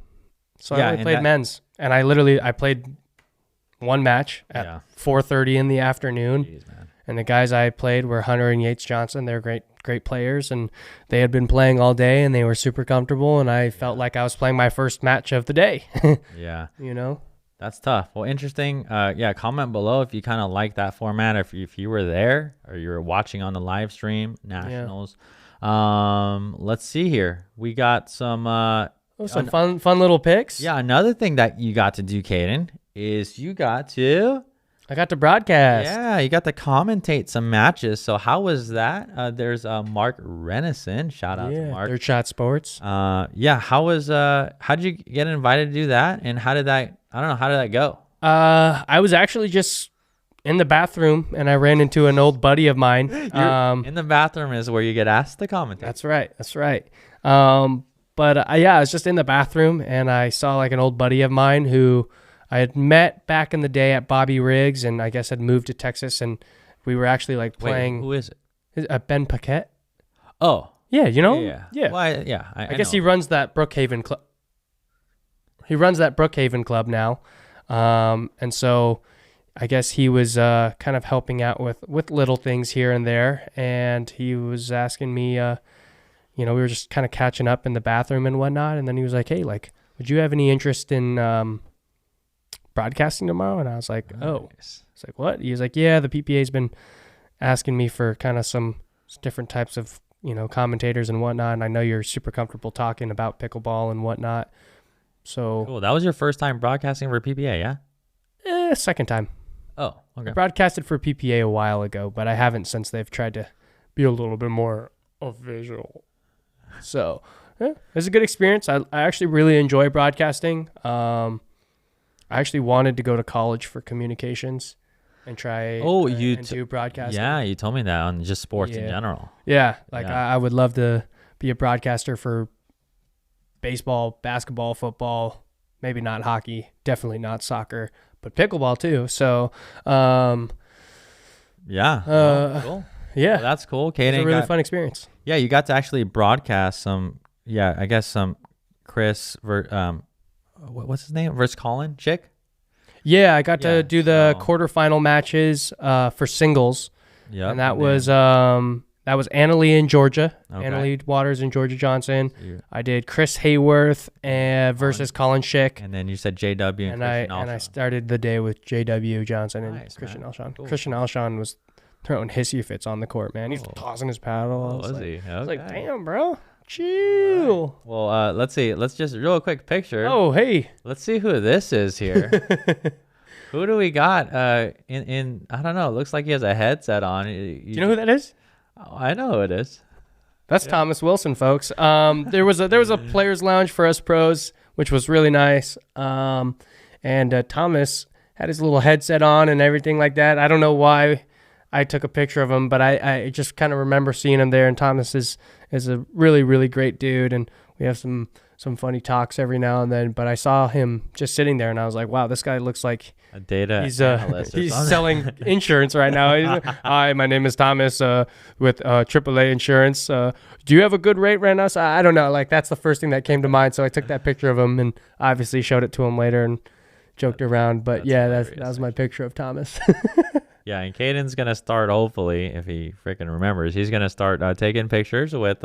S1: So I only played men's, and I played one match at 4:30 in the afternoon.
S2: Jeez, man.
S1: And the guys I played were Hunter and Yates Johnson. They're great players, and they had been playing all day, and they were super comfortable, and I felt like I was playing my first match of the day.
S2: Yeah.
S1: That's
S2: tough. Well, interesting. Comment below if you kind of like that format, if you were there or you were watching on the live stream, nationals. Yeah. Let's see here. We got some
S1: fun little picks.
S2: Yeah, another thing that you got to do, Caden, is
S1: I got to broadcast.
S2: Yeah, you got to commentate some matches. So how was that? There's Mark Renison. Shout out to Mark.
S1: Third Shot Sports.
S2: How'd you get invited to do that? And how did that go?
S1: I was actually just in the bathroom, and I ran into an old buddy of mine.
S2: In the bathroom is where you get asked to commentate.
S1: That's right. But I was just in the bathroom and I saw like an old buddy of mine who I had met back in the day at Bobby Riggs, and I guess had moved to Texas, and we were actually like playing.
S2: Wait, who is it?
S1: Ben Paquette.
S2: Oh.
S1: Yeah, you know?
S2: Yeah. Well, I
S1: guess
S2: know.
S1: he runs that Brookhaven club. He runs that Brookhaven club now. And so I guess he was kind of helping out with little things here and there. And he was asking me, we were just kind of catching up in the bathroom and whatnot. And then he was like, hey, like, would you have any interest in broadcasting tomorrow? And I was like, oh. It's like, what? He was like, yeah, the PPA's been asking me for kind of some different types of, commentators and whatnot. And I know you're super comfortable talking about pickleball and whatnot. So
S2: cool. That was your first time broadcasting for PPA, yeah?
S1: Second time.
S2: Oh, okay.
S1: I broadcasted for PPA a while ago, but I haven't since they've tried to be a little bit more official. So, yeah, it was a good experience. I actually really enjoy broadcasting. I actually wanted to go to college for communications and try and do broadcasting.
S2: Yeah, you told me that on just sports in general.
S1: Yeah, I would love to be a broadcaster for baseball, basketball, football, maybe not hockey, definitely not soccer, but pickleball too. So,
S2: cool.
S1: Yeah,
S2: well, that's cool. Caden,
S1: it was a really fun experience.
S2: Yeah, you got to actually broadcast some. Yeah, I guess some Chris. What's his name? Versus Colin Chick.
S1: Yeah, I got to do the quarterfinal matches for singles. Yeah, and that was Annalee in Georgia, Annalee Waters and Georgia Johnson. Yeah. I did Chris Hayworth versus Colin Schick.
S2: And then you said JW and
S1: I started the day with JW Johnson and Christian Alshon. Cool. Christian Alshon was throwing hissy fits on the court, man. He's tossing his paddle.
S2: Was he? Okay. I was
S1: like, damn, bro. Chill.
S2: Right. Well, let's see. Let's just real quick picture.
S1: Oh, hey.
S2: Let's see who this is here. Who do we got? In I don't know. It looks like he has a headset on.
S1: Do you know who that is?
S2: Oh, I know who it is.
S1: That's Thomas Wilson, folks. There was a players' lounge for us pros, which was really nice. And Thomas had his little headset on and everything like that. I don't know why I took a picture of him, but I just kind of remember seeing him there. And Thomas is a really, really great dude, and we have some funny talks every now and then. But I saw him just sitting there, and I was like, wow, this guy looks like
S2: a data analyst.
S1: He's selling insurance right now. Hi, my name is Thomas with AAA Insurance. Do you have a good rate right now? So I don't know. Like, that's the first thing that came to mind. So I took that picture of him and obviously showed it to him later and joked around. But that was my picture of Thomas.
S2: Yeah, and Caden's going to start, hopefully, if he freaking remembers, he's going to start taking pictures with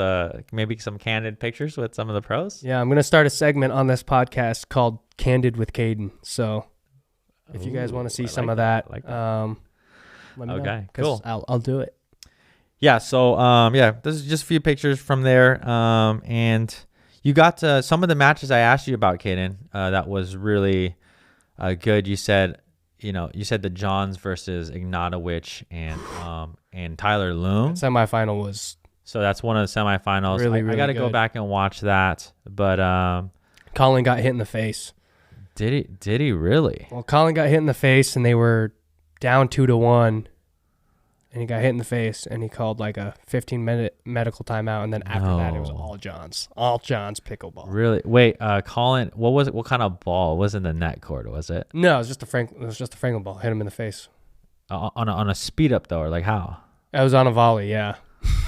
S2: maybe some candid pictures with some of the pros.
S1: Yeah, I'm going to start a segment on this podcast called Candid with Caden. So if you guys want to see some of that, let me know.
S2: Okay, cool.
S1: I'll do it.
S2: Yeah, so, this is just a few pictures from there. And you got some of the matches I asked you about, Caden, that was really good. You said the Johns versus Ignatowicz and Tyler Loom.
S1: Semifinal was.
S2: So that's one of the semifinals.
S1: Really,
S2: I got to go back and watch that. But
S1: Colin got hit in the face.
S2: Did he really?
S1: Well, Colin got hit in the face, and they were down 2-1, and he got hit in the face, and he called like a 15-minute medical timeout, and then after that, it was all John's pickleball.
S2: Really? Wait, Colin, what was it? What kind of ball? It wasn't the net court, was it?
S1: No, it was just a Franklin ball. Hit him in the face.
S2: On a speed up though, or like how?
S1: It was on a volley. Yeah.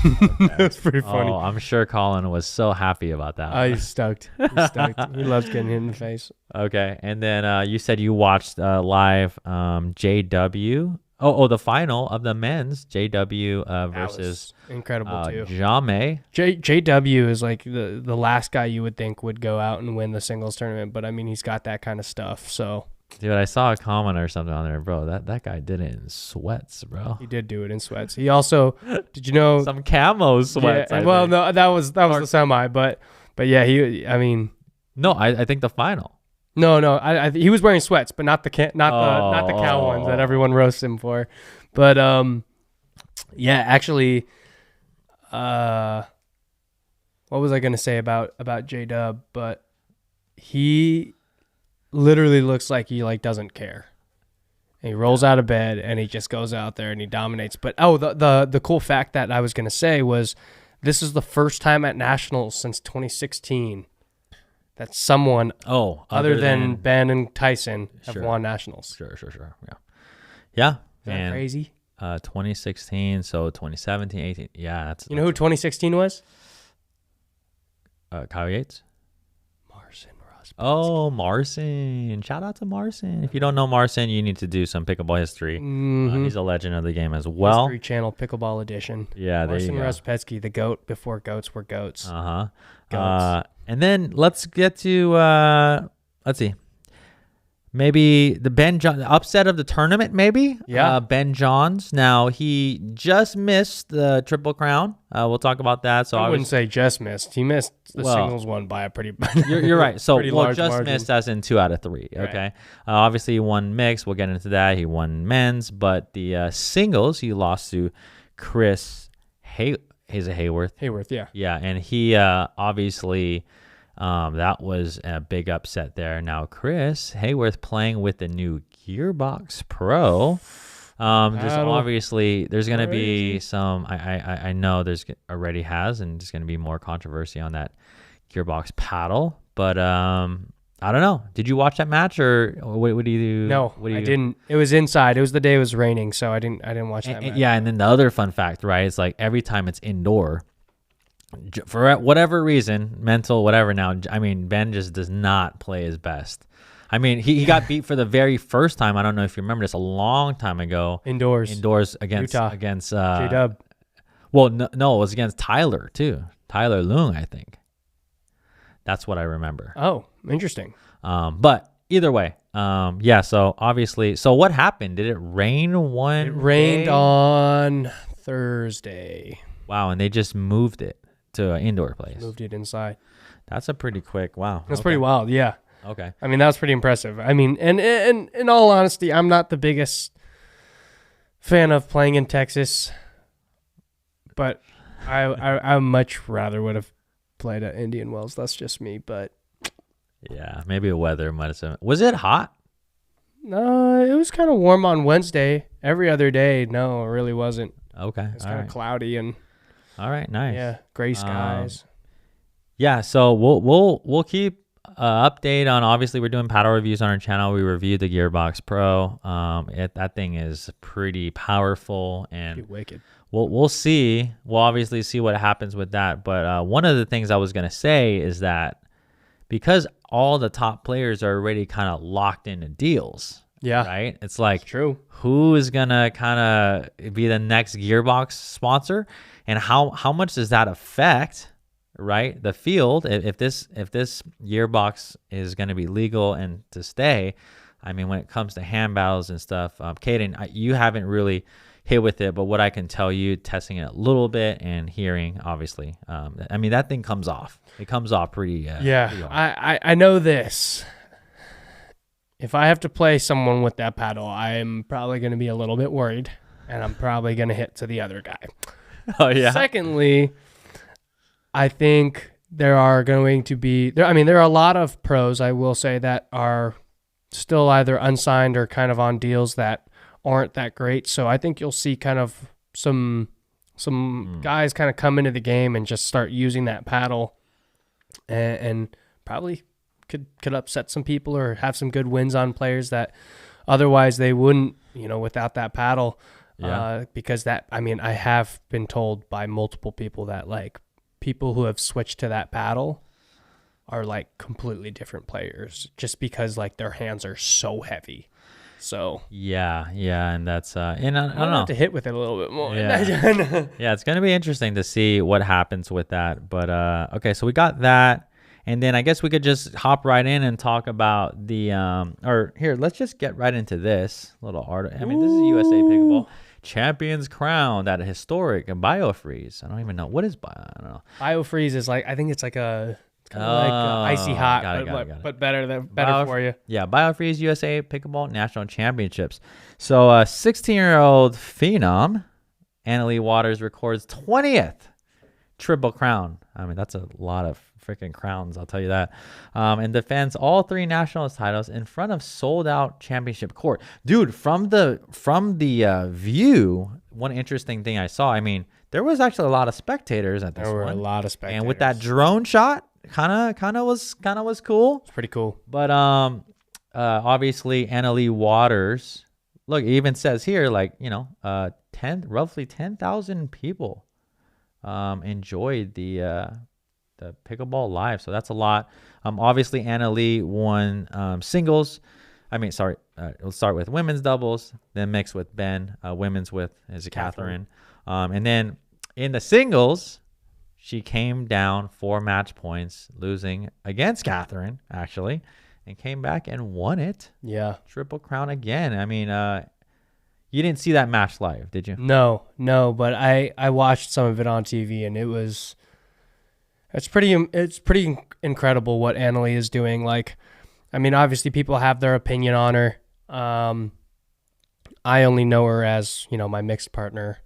S1: It was pretty funny.
S2: Oh, I'm sure Colin was so happy about that.
S1: Oh, he's stoked. He loves getting hit in the face.
S2: Okay, and then you said you watched live JW. The final of the men's JW versus
S1: incredible too.
S2: Jame.
S1: JW is like the last guy you would think would go out and win the singles tournament, but I mean he's got that kind of stuff. So,
S2: dude, I saw a comment or something on there, bro. That guy did it in sweats, bro.
S1: He did do it in sweats. He also did you know
S2: some camo sweats?
S1: Yeah, no, that was the semi, but yeah,
S2: I think the final.
S1: No, he was wearing sweats, but not the cow ones that everyone roasts him for. But actually, what was I gonna say about J-Dub? But he literally looks like he doesn't care. And he rolls out of bed and he just goes out there and he dominates. But the cool fact that I was gonna say was this is the first time at nationals since 2016 that someone other than
S2: than
S1: Ben and Tyson have
S2: Sure.
S1: won nationals.
S2: Sure. Yeah.
S1: Is that crazy?
S2: 2016, so 2017, 18. Yeah, that's
S1: You know who 2016 was?
S2: Kyle Yates.
S1: Marcin Ross.
S2: Oh, Marcin. Shout out to Marcin. If you don't know Marcin, you need to do some pickleball history. He's a legend of the game as well.
S1: History Channel Pickleball Edition.
S2: Yeah, there you
S1: Marcin
S2: go.
S1: Rozpetsky, the GOAT before goats were goats.
S2: Goats. And then let's get to, let's see. Maybe the upset of the tournament, maybe?
S1: Yeah.
S2: Ben Johns. Now, he just missed the Triple Crown. We'll talk about that. So
S1: I wouldn't say just missed. He missed the singles one by a pretty
S2: You're right. So,
S1: large
S2: just
S1: margin.
S2: missed as in 2 out of 3. Okay.
S1: Right.
S2: Obviously, he won mixed. We'll get into that. He won men's. But the singles, he lost to Chris Hayworth.
S1: Hayworth, yeah.
S2: Yeah, and he obviously that was a big upset there. Now Chris Hayworth playing with the new Gearbox Pro. Just obviously there's going to be some. I know there's already has, and there's going to be more controversy on that Gearbox paddle. But I don't know. Did you watch that match, or what do you do?
S1: No, I didn't. It was inside. It was the day it was raining, so I didn't watch that match.
S2: Yeah, and then the other fun fact, right? It's like every time it's indoor, for whatever reason, mental, whatever. Now, I mean, Ben just does not play his best. I mean, he got beat for the very first time. I don't know if you remember this, a long time ago.
S1: Indoors
S2: against
S1: Utah.
S2: against
S1: JW.
S2: Well, no, it was against Tyler too. Tyler Leung, I think. That's what I remember.
S1: Oh, interesting.
S2: But either way, yeah. So obviously, what happened? Did it rain one?
S1: It rained
S2: day?
S1: on Thursday.
S2: Wow, and they just moved it to an indoor place.
S1: Moved it inside.
S2: That's a pretty quick. Wow,
S1: That's pretty wild. Yeah.
S2: Okay.
S1: I mean, that was pretty impressive. I mean, and in all honesty, I'm not the biggest fan of playing in Texas, but I much rather would have played at Indian Wells. That's just me, but
S2: yeah, maybe the weather might have. Was it hot?
S1: no, it was kind of warm on Wednesday. Every other day, no, it really wasn't.
S2: Okay.
S1: It's kind of cloudy and
S2: All right. Nice.
S1: yeah, gray skies.
S2: Yeah. So we'll keep update on. Obviously, we're doing paddle reviews on our channel. We reviewed the Gearbox Pro. That thing is pretty powerful, and
S1: Pretty wicked.
S2: we'll see. We'll obviously see what happens with that. But one of the things I was gonna say is that because all the top players are already kind of locked into deals.
S1: Yeah,
S2: Right. It's like
S1: it's true.
S2: who is gonna kind of be the next Gearbox sponsor, and how much does that affect, right, the field? If this Gearbox is going to be legal and to stay, I mean, when it comes to hand battles and stuff, Caden, you haven't really hit with it, but what I can tell you, testing it a little bit and hearing, obviously, I mean, that thing comes off. It comes off pretty.
S1: Yeah,
S2: pretty hard.
S1: I know this. If I have to play someone with that paddle, I'm probably going to be a little bit worried, and I'm probably going to hit to the other guy.
S2: Oh yeah.
S1: Secondly, I think there are going to be there are a lot of pros, I will say, that are still either unsigned or kind of on deals that aren't that great. So I think you'll see kind of some guys kind of come into the game and just start using that paddle and probably could upset some people or have some good wins on players that otherwise they wouldn't, without that paddle.
S2: Yeah.
S1: Because I have been told by multiple people that like people who have switched to that paddle are like completely different players just because like their hands are so heavy. So
S2: Yeah, and that's and I don't
S1: I'll
S2: know.
S1: have to hit with it a little bit more.
S2: Yeah. Yeah, it's going to be interesting to see what happens with that. But okay, so we got that. And then I guess we could just hop right in and talk about the or here, let's just get right into this little art. I mean, this is USA Pickleball Champions Crown, that historic BioFreeze. I don't even know what is I don't know.
S1: BioFreeze is like, I think it's like like icy hot,
S2: got it.
S1: but better for you.
S2: Yeah, BioFreeze USA Pickleball National Championships. So 16-year-old phenom Annalie Waters records 20th Triple Crown. I mean, that's a lot of freaking crowns, I'll tell you that. And defends all 3 national titles in front of sold-out championship court. Dude, from the view, one interesting thing I saw, I mean, there was actually a lot of spectators at this one.
S1: There were a lot of spectators.
S2: And with that drone shot, kind of was cool.
S1: It's pretty cool.
S2: But obviously Leigh Waters. Look, it even says here, like, roughly 10,000 people enjoyed the pickleball live. So that's a lot. Obviously Leigh won singles. We'll start with women's doubles, then mixed with Ben. Women's with Catherine. And then in the singles, she came down 4 match points, losing against Catherine, actually, and came back and won it.
S1: Yeah.
S2: Triple crown again. I mean, you didn't see that match live, did you?
S1: No, but I watched some of it on TV, and it's pretty incredible what Leigh is doing. Like, I mean, obviously people have their opinion on her. I only know her as, my mixed partner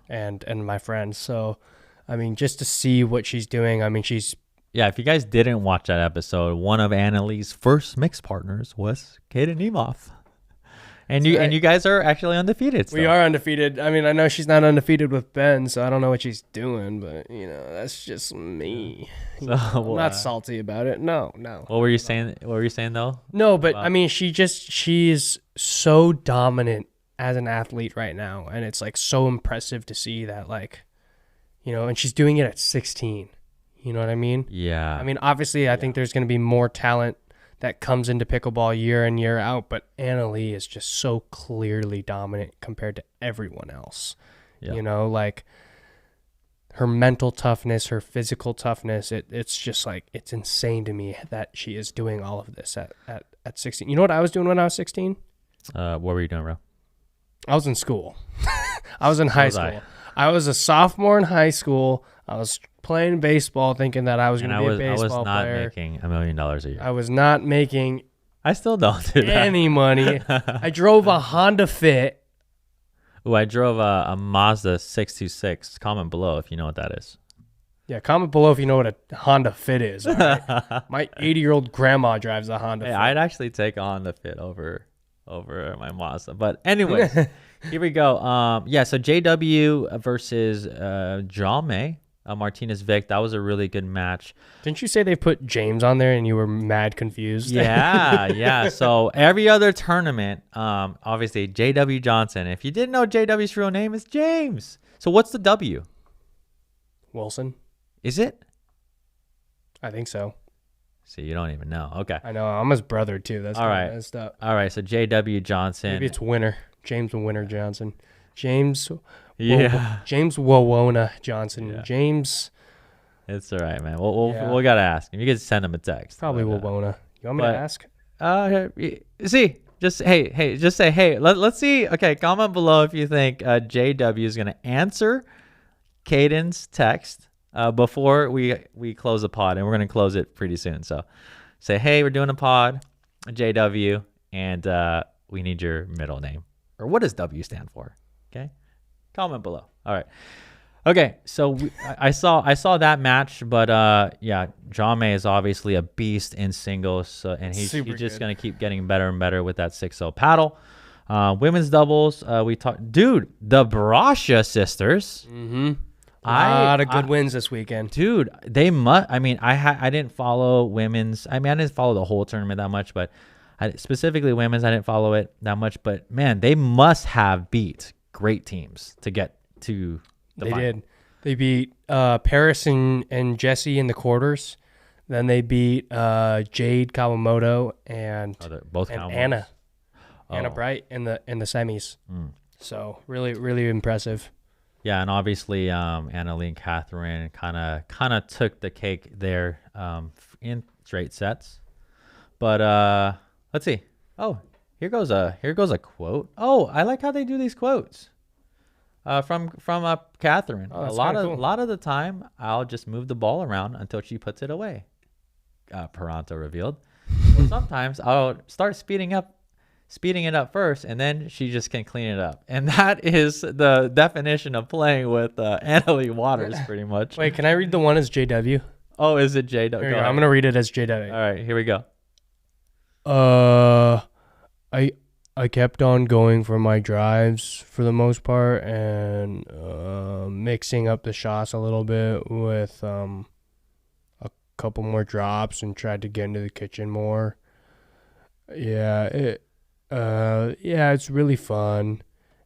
S1: and my friend. So, I mean, just to see what she's doing, I mean,
S2: Yeah, if you guys didn't watch that episode, one of Leig's first mixed partners was Caden Nemoff. And you guys are actually undefeated.
S1: We are undefeated. I mean, I know she's not undefeated with Ben, so I don't know what she's doing, but that's just me. So, I'm not salty about it. No.
S2: What were you saying? What were you saying though?
S1: No, but I mean, she is so dominant as an athlete right now, and it's like so impressive to see that, like, and she's doing it at 16. You know what I mean?
S2: Yeah.
S1: I mean, obviously, I think there's going to be more talent that comes into pickleball year in, year out, but Leigh is just so clearly dominant compared to everyone else.
S2: Yeah.
S1: Like her mental toughness, her physical toughness, it's just like, it's insane to me that she is doing all of this at 16. You know what I was doing when I was 16?
S2: What were you doing, bro?
S1: I was in school. I was in high school. I was a sophomore in high school. I was playing baseball thinking that I was going to be a baseball player.
S2: I was not making $1 million a year.
S1: I was not making
S2: I still don't do that.
S1: Any money. I drove a Honda Fit.
S2: Ooh, I drove a Mazda 626. Comment below if you know what that is.
S1: Yeah, comment below if you know what a Honda Fit is. All right? My 80-year-old grandma drives a Honda Fit.
S2: I'd actually take a Honda Fit over my Mazda. But anyways, here we go. So JW versus Jaume Martinez Vic. That was a really good match.
S1: Didn't you say they put James on there and you were mad confused?
S2: Yeah. So every other tournament, obviously JW Johnson. If you didn't know JW's real name is James. So what's the W?
S1: Wilson.
S2: Is it?
S1: I think so.
S2: See, you don't even know. Okay.
S1: I know. I'm his brother too. That's
S2: all right.
S1: Messed up.
S2: All right. So JW Johnson.
S1: Maybe it's Winner. James Winner Johnson. James Wowona Johnson. Yeah. James.
S2: It's all right, man. We gotta ask him. You can send him a text.
S1: Probably Wowona. You want me to ask?
S2: Just say hey. Let's see. Okay, comment below if you think JW is gonna answer Caden's text before we close the pod, and we're gonna close it pretty soon. So say hey, we're doing a pod, JW, and we need your middle name, or what does W stand for? Okay, comment below. All right. Okay, so I saw that match, but Jaume is obviously a beast in singles, and he's just gonna keep getting better and better with that 6-0 paddle. Women's doubles, we talked, dude, the Brasha sisters.
S1: Mm-hmm. A lot of good wins this weekend,
S2: dude. They must. I mean, I didn't follow women's. I mean, I didn't follow the whole tournament that much, but specifically women's, I didn't follow it that much. But man, they must have beat great teams to get to. They did.
S1: They beat Paris and Jesse in the quarters. Then they beat Jade Kawamoto and Anna. Anna Bright in the semis. So really, really impressive.
S2: Yeah, and obviously Leigh and Catherine kind of took the cake there in straight sets. But let's see. Oh, here goes a quote. Oh, I like how they do these quotes. From Catherine.
S1: Oh,
S2: a lot of the time, I'll just move the ball around until she puts it away. Peranto revealed. Well, sometimes I'll start speeding it up first, and then she just can clean it up. And that is the definition of playing with Leigh Waters, pretty much.
S1: Wait, can I read the one as JW?
S2: Oh, is it JW?
S1: I'm gonna read it as JW.
S2: All right, here we go.
S1: I kept on going for my drives for the most part and mixing up the shots a little bit with a couple more drops and tried to get into the kitchen more. Yeah, it's really fun,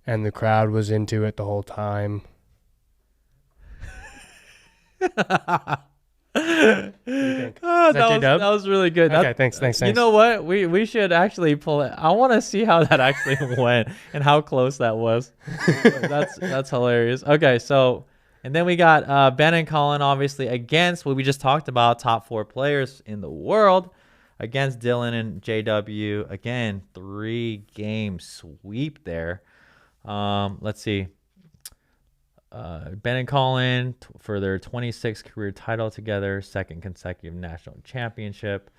S1: and the crowd was into it the whole time. What do you think?
S2: Oh,
S1: Is that J-Dub?
S2: that was really good.
S1: Okay, thanks.
S2: You know what? We should actually pull it. I want to see how that actually went and how close that was. That's hilarious. Okay, so and then we got Ben and Colin, obviously against what we just talked about, top 4 players in the world, against Dylan and JW. Again, 3-game sweep there. Let's see. Ben and Colin for their 26th career title together, 2nd consecutive national championship.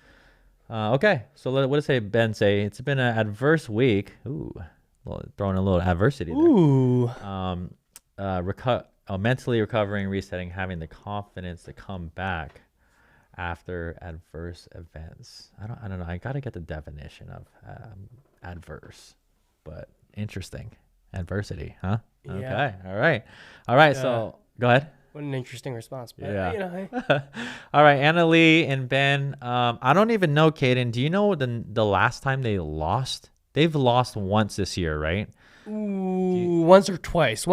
S2: Okay, so what does Ben say? It's been an adverse week. Ooh, throwing a little adversity there.
S1: Ooh.
S2: Mentally recovering, resetting, having the confidence to come back after adverse events. I don't know. I got to get the definition of adverse, but interesting. Adversity, huh?
S1: Yeah.
S2: Okay. All right. So go ahead.
S1: What an interesting response. But,
S2: Yeah.
S1: Hey.
S2: All right. Leigh and Ben. I don't even know, Caden. Do you know the last time they lost? They've lost once this year, right?
S1: Ooh, once or twice.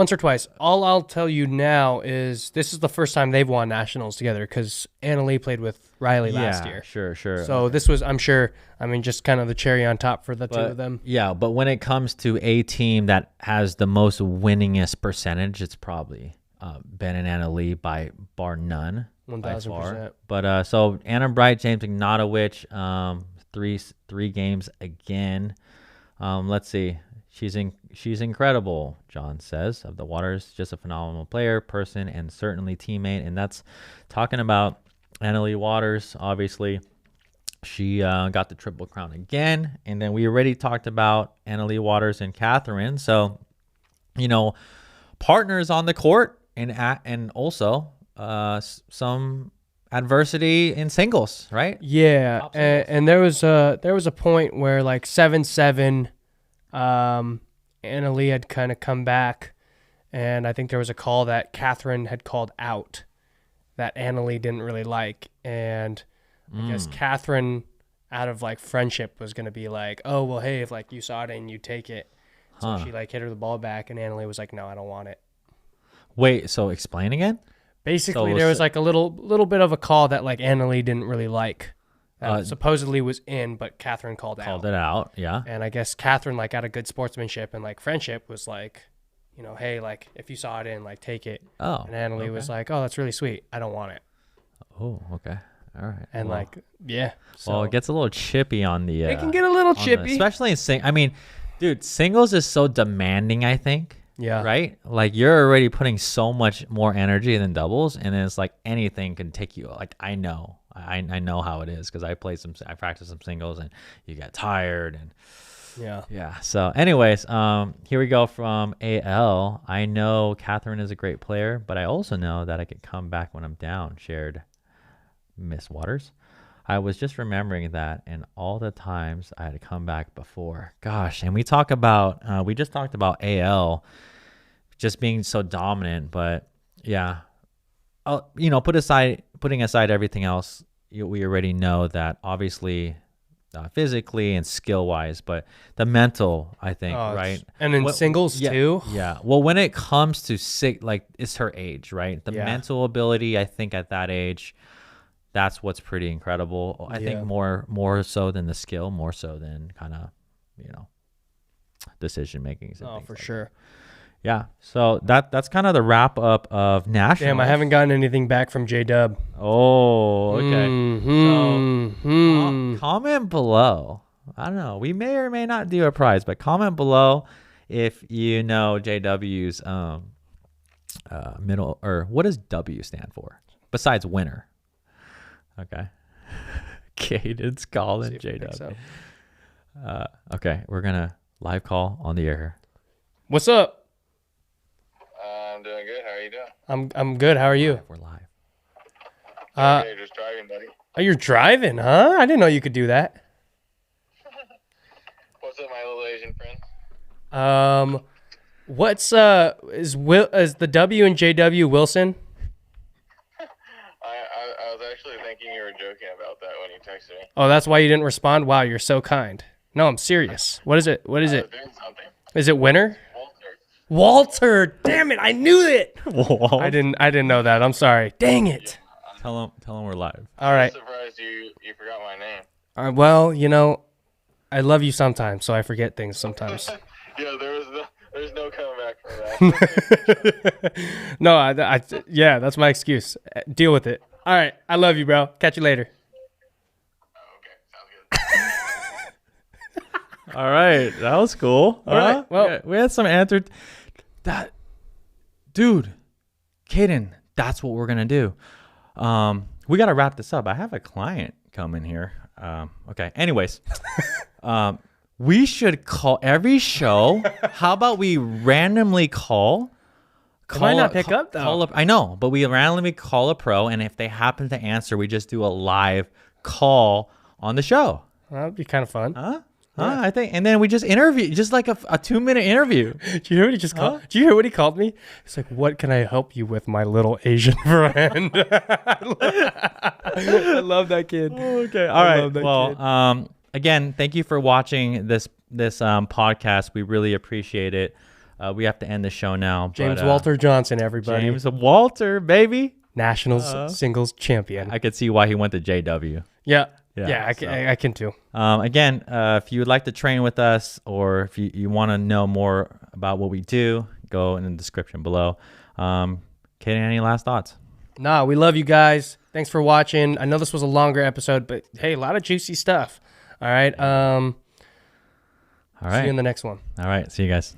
S1: All I'll tell you now is this is the first time they've won nationals together because Leigh played with Riley last year.
S2: Sure.
S1: So this was, I'm sure, just kind of the cherry on top for the two of them.
S2: Yeah, but when it comes to a team that has the most winningest percentage, it's probably Ben and Leigh by bar none.
S1: 1,000%.
S2: But so Anna Bright, James Ignatowicz, three games again. Let's see. She's incredible, John says, of the Waters. Just a phenomenal player, person, and certainly teammate. And that's talking about Leigh Waters, obviously. She got the Triple Crown again. And then we already talked about Leigh Waters and Catherine. So, partners on the court and also some adversity in singles, right?
S1: Yeah, and there was a point where like 7-7, Leigh had kind of come back, and I think there was a call that Catherine had called out that Leigh didn't really like, and I guess Catherine, out of like friendship, was gonna be like, oh well, hey, if like you saw it and you take it, so she like hit her the ball back, and Leigh was like, no, I don't want it.
S2: Wait, so explain again.
S1: Basically, there was like a little bit of a call that like Leigh didn't really like. Supposedly was in, but Catherine called
S2: it out, yeah.
S1: And I guess Catherine, like, out of good sportsmanship and like friendship, was like, hey, like if you saw it in, like take it.
S2: Oh.
S1: And Leigh was like, oh, that's really sweet. I don't want it.
S2: Oh, okay. All right.
S1: And yeah. So
S2: well, it gets a little chippy on the.
S1: It can get a little chippy,
S2: especially in dude, singles is so demanding. I think.
S1: Yeah.
S2: Right. Like you're already putting so much more energy than doubles, and then it's like anything can take you. Like I know how it is because I practice some singles, and you get tired and. Yeah. So, anyways, here we go from AL. I know Catherine is a great player, but I also know that I can come back when I'm down. Shared Miss Waters. I was just remembering that and all the times I had to come back before. Gosh, and we just talked about AL just being so dominant, but yeah, putting aside everything else, we already know that obviously physically and skill wise, but the mental, I think, right?
S1: And in singles too.
S2: Yeah. Well, when it comes to it's her age, right? The mental ability, I think at that age, that's what's pretty incredible. I think more so than the skill, more so than kind of, decision making.
S1: Oh, for sure.
S2: That. Yeah. So that's kind of the wrap up of nationals.
S1: Damn, I haven't gotten anything back from J-Dub.
S2: Oh, okay. So comment below. I don't know. We may or may not do a prize, but comment below if you know JW's middle, or what does W stand for besides winner? Okay. Caden's calling JW. So. Okay, we're gonna live call on the air.
S1: What's up?
S3: I'm doing good. How are you doing?
S1: I'm good. How are you?
S2: We're live.
S3: Okay, just driving, buddy.
S1: Oh, you're driving, huh? I didn't know you could do that.
S3: What's up, my little Asian friend?
S1: What's is the W and JW Wilson?
S3: I was actually thinking you were joking about that when you texted me.
S1: Oh, that's why you didn't respond? Wow, you're so kind. No, I'm serious. What is it? What is it?
S3: Doing something.
S1: Is it Winter? Walter. Damn it, I knew it. I didn't know that. I'm sorry. Dang it.
S2: Tell him we're live.
S1: All right.
S3: I'm surprised you forgot my name.
S1: Well, I love you sometimes, so I forget things sometimes.
S3: Yeah, there's no coming back from that.
S1: No, yeah, that's my excuse. Deal with it. All right, I love you, bro. Catch you later.
S3: Okay, sounds good.
S2: All right, that was cool.
S1: All right, well,
S2: we had some answered. That, dude, Caden, that's what we're gonna do. We gotta wrap this up. I have a client coming here. Okay. Anyways, we should call every show. How about we randomly call?
S1: Might not pick up though.
S2: I know, but we randomly call a pro, and if they happen to answer, we just do a live call on the show.
S1: That'd be kind of fun.
S2: Yeah. I think, and then we just interview, just like a 2-minute interview.
S1: Do you hear what he just called? Do you hear what he called me? He's like, "What can I help you with, my little Asian friend?" I love that kid.
S2: Okay, all right. Well, again, thank you for watching this podcast. We really appreciate it. We have to end the show now.
S1: James Walter Johnson, everybody.
S2: James Walter, baby.
S1: Nationals singles champion.
S2: I could see why he went to JW.
S1: Yeah, I can too.
S2: Again, if you would like to train with us, or if you want to know more about what we do, go in the description below. Kaden, any last thoughts?
S1: Nah, we love you guys. Thanks for watching. I know this was a longer episode, but hey, a lot of juicy stuff. All right.
S2: All right.
S1: See you in the next one.
S2: All right. See you guys.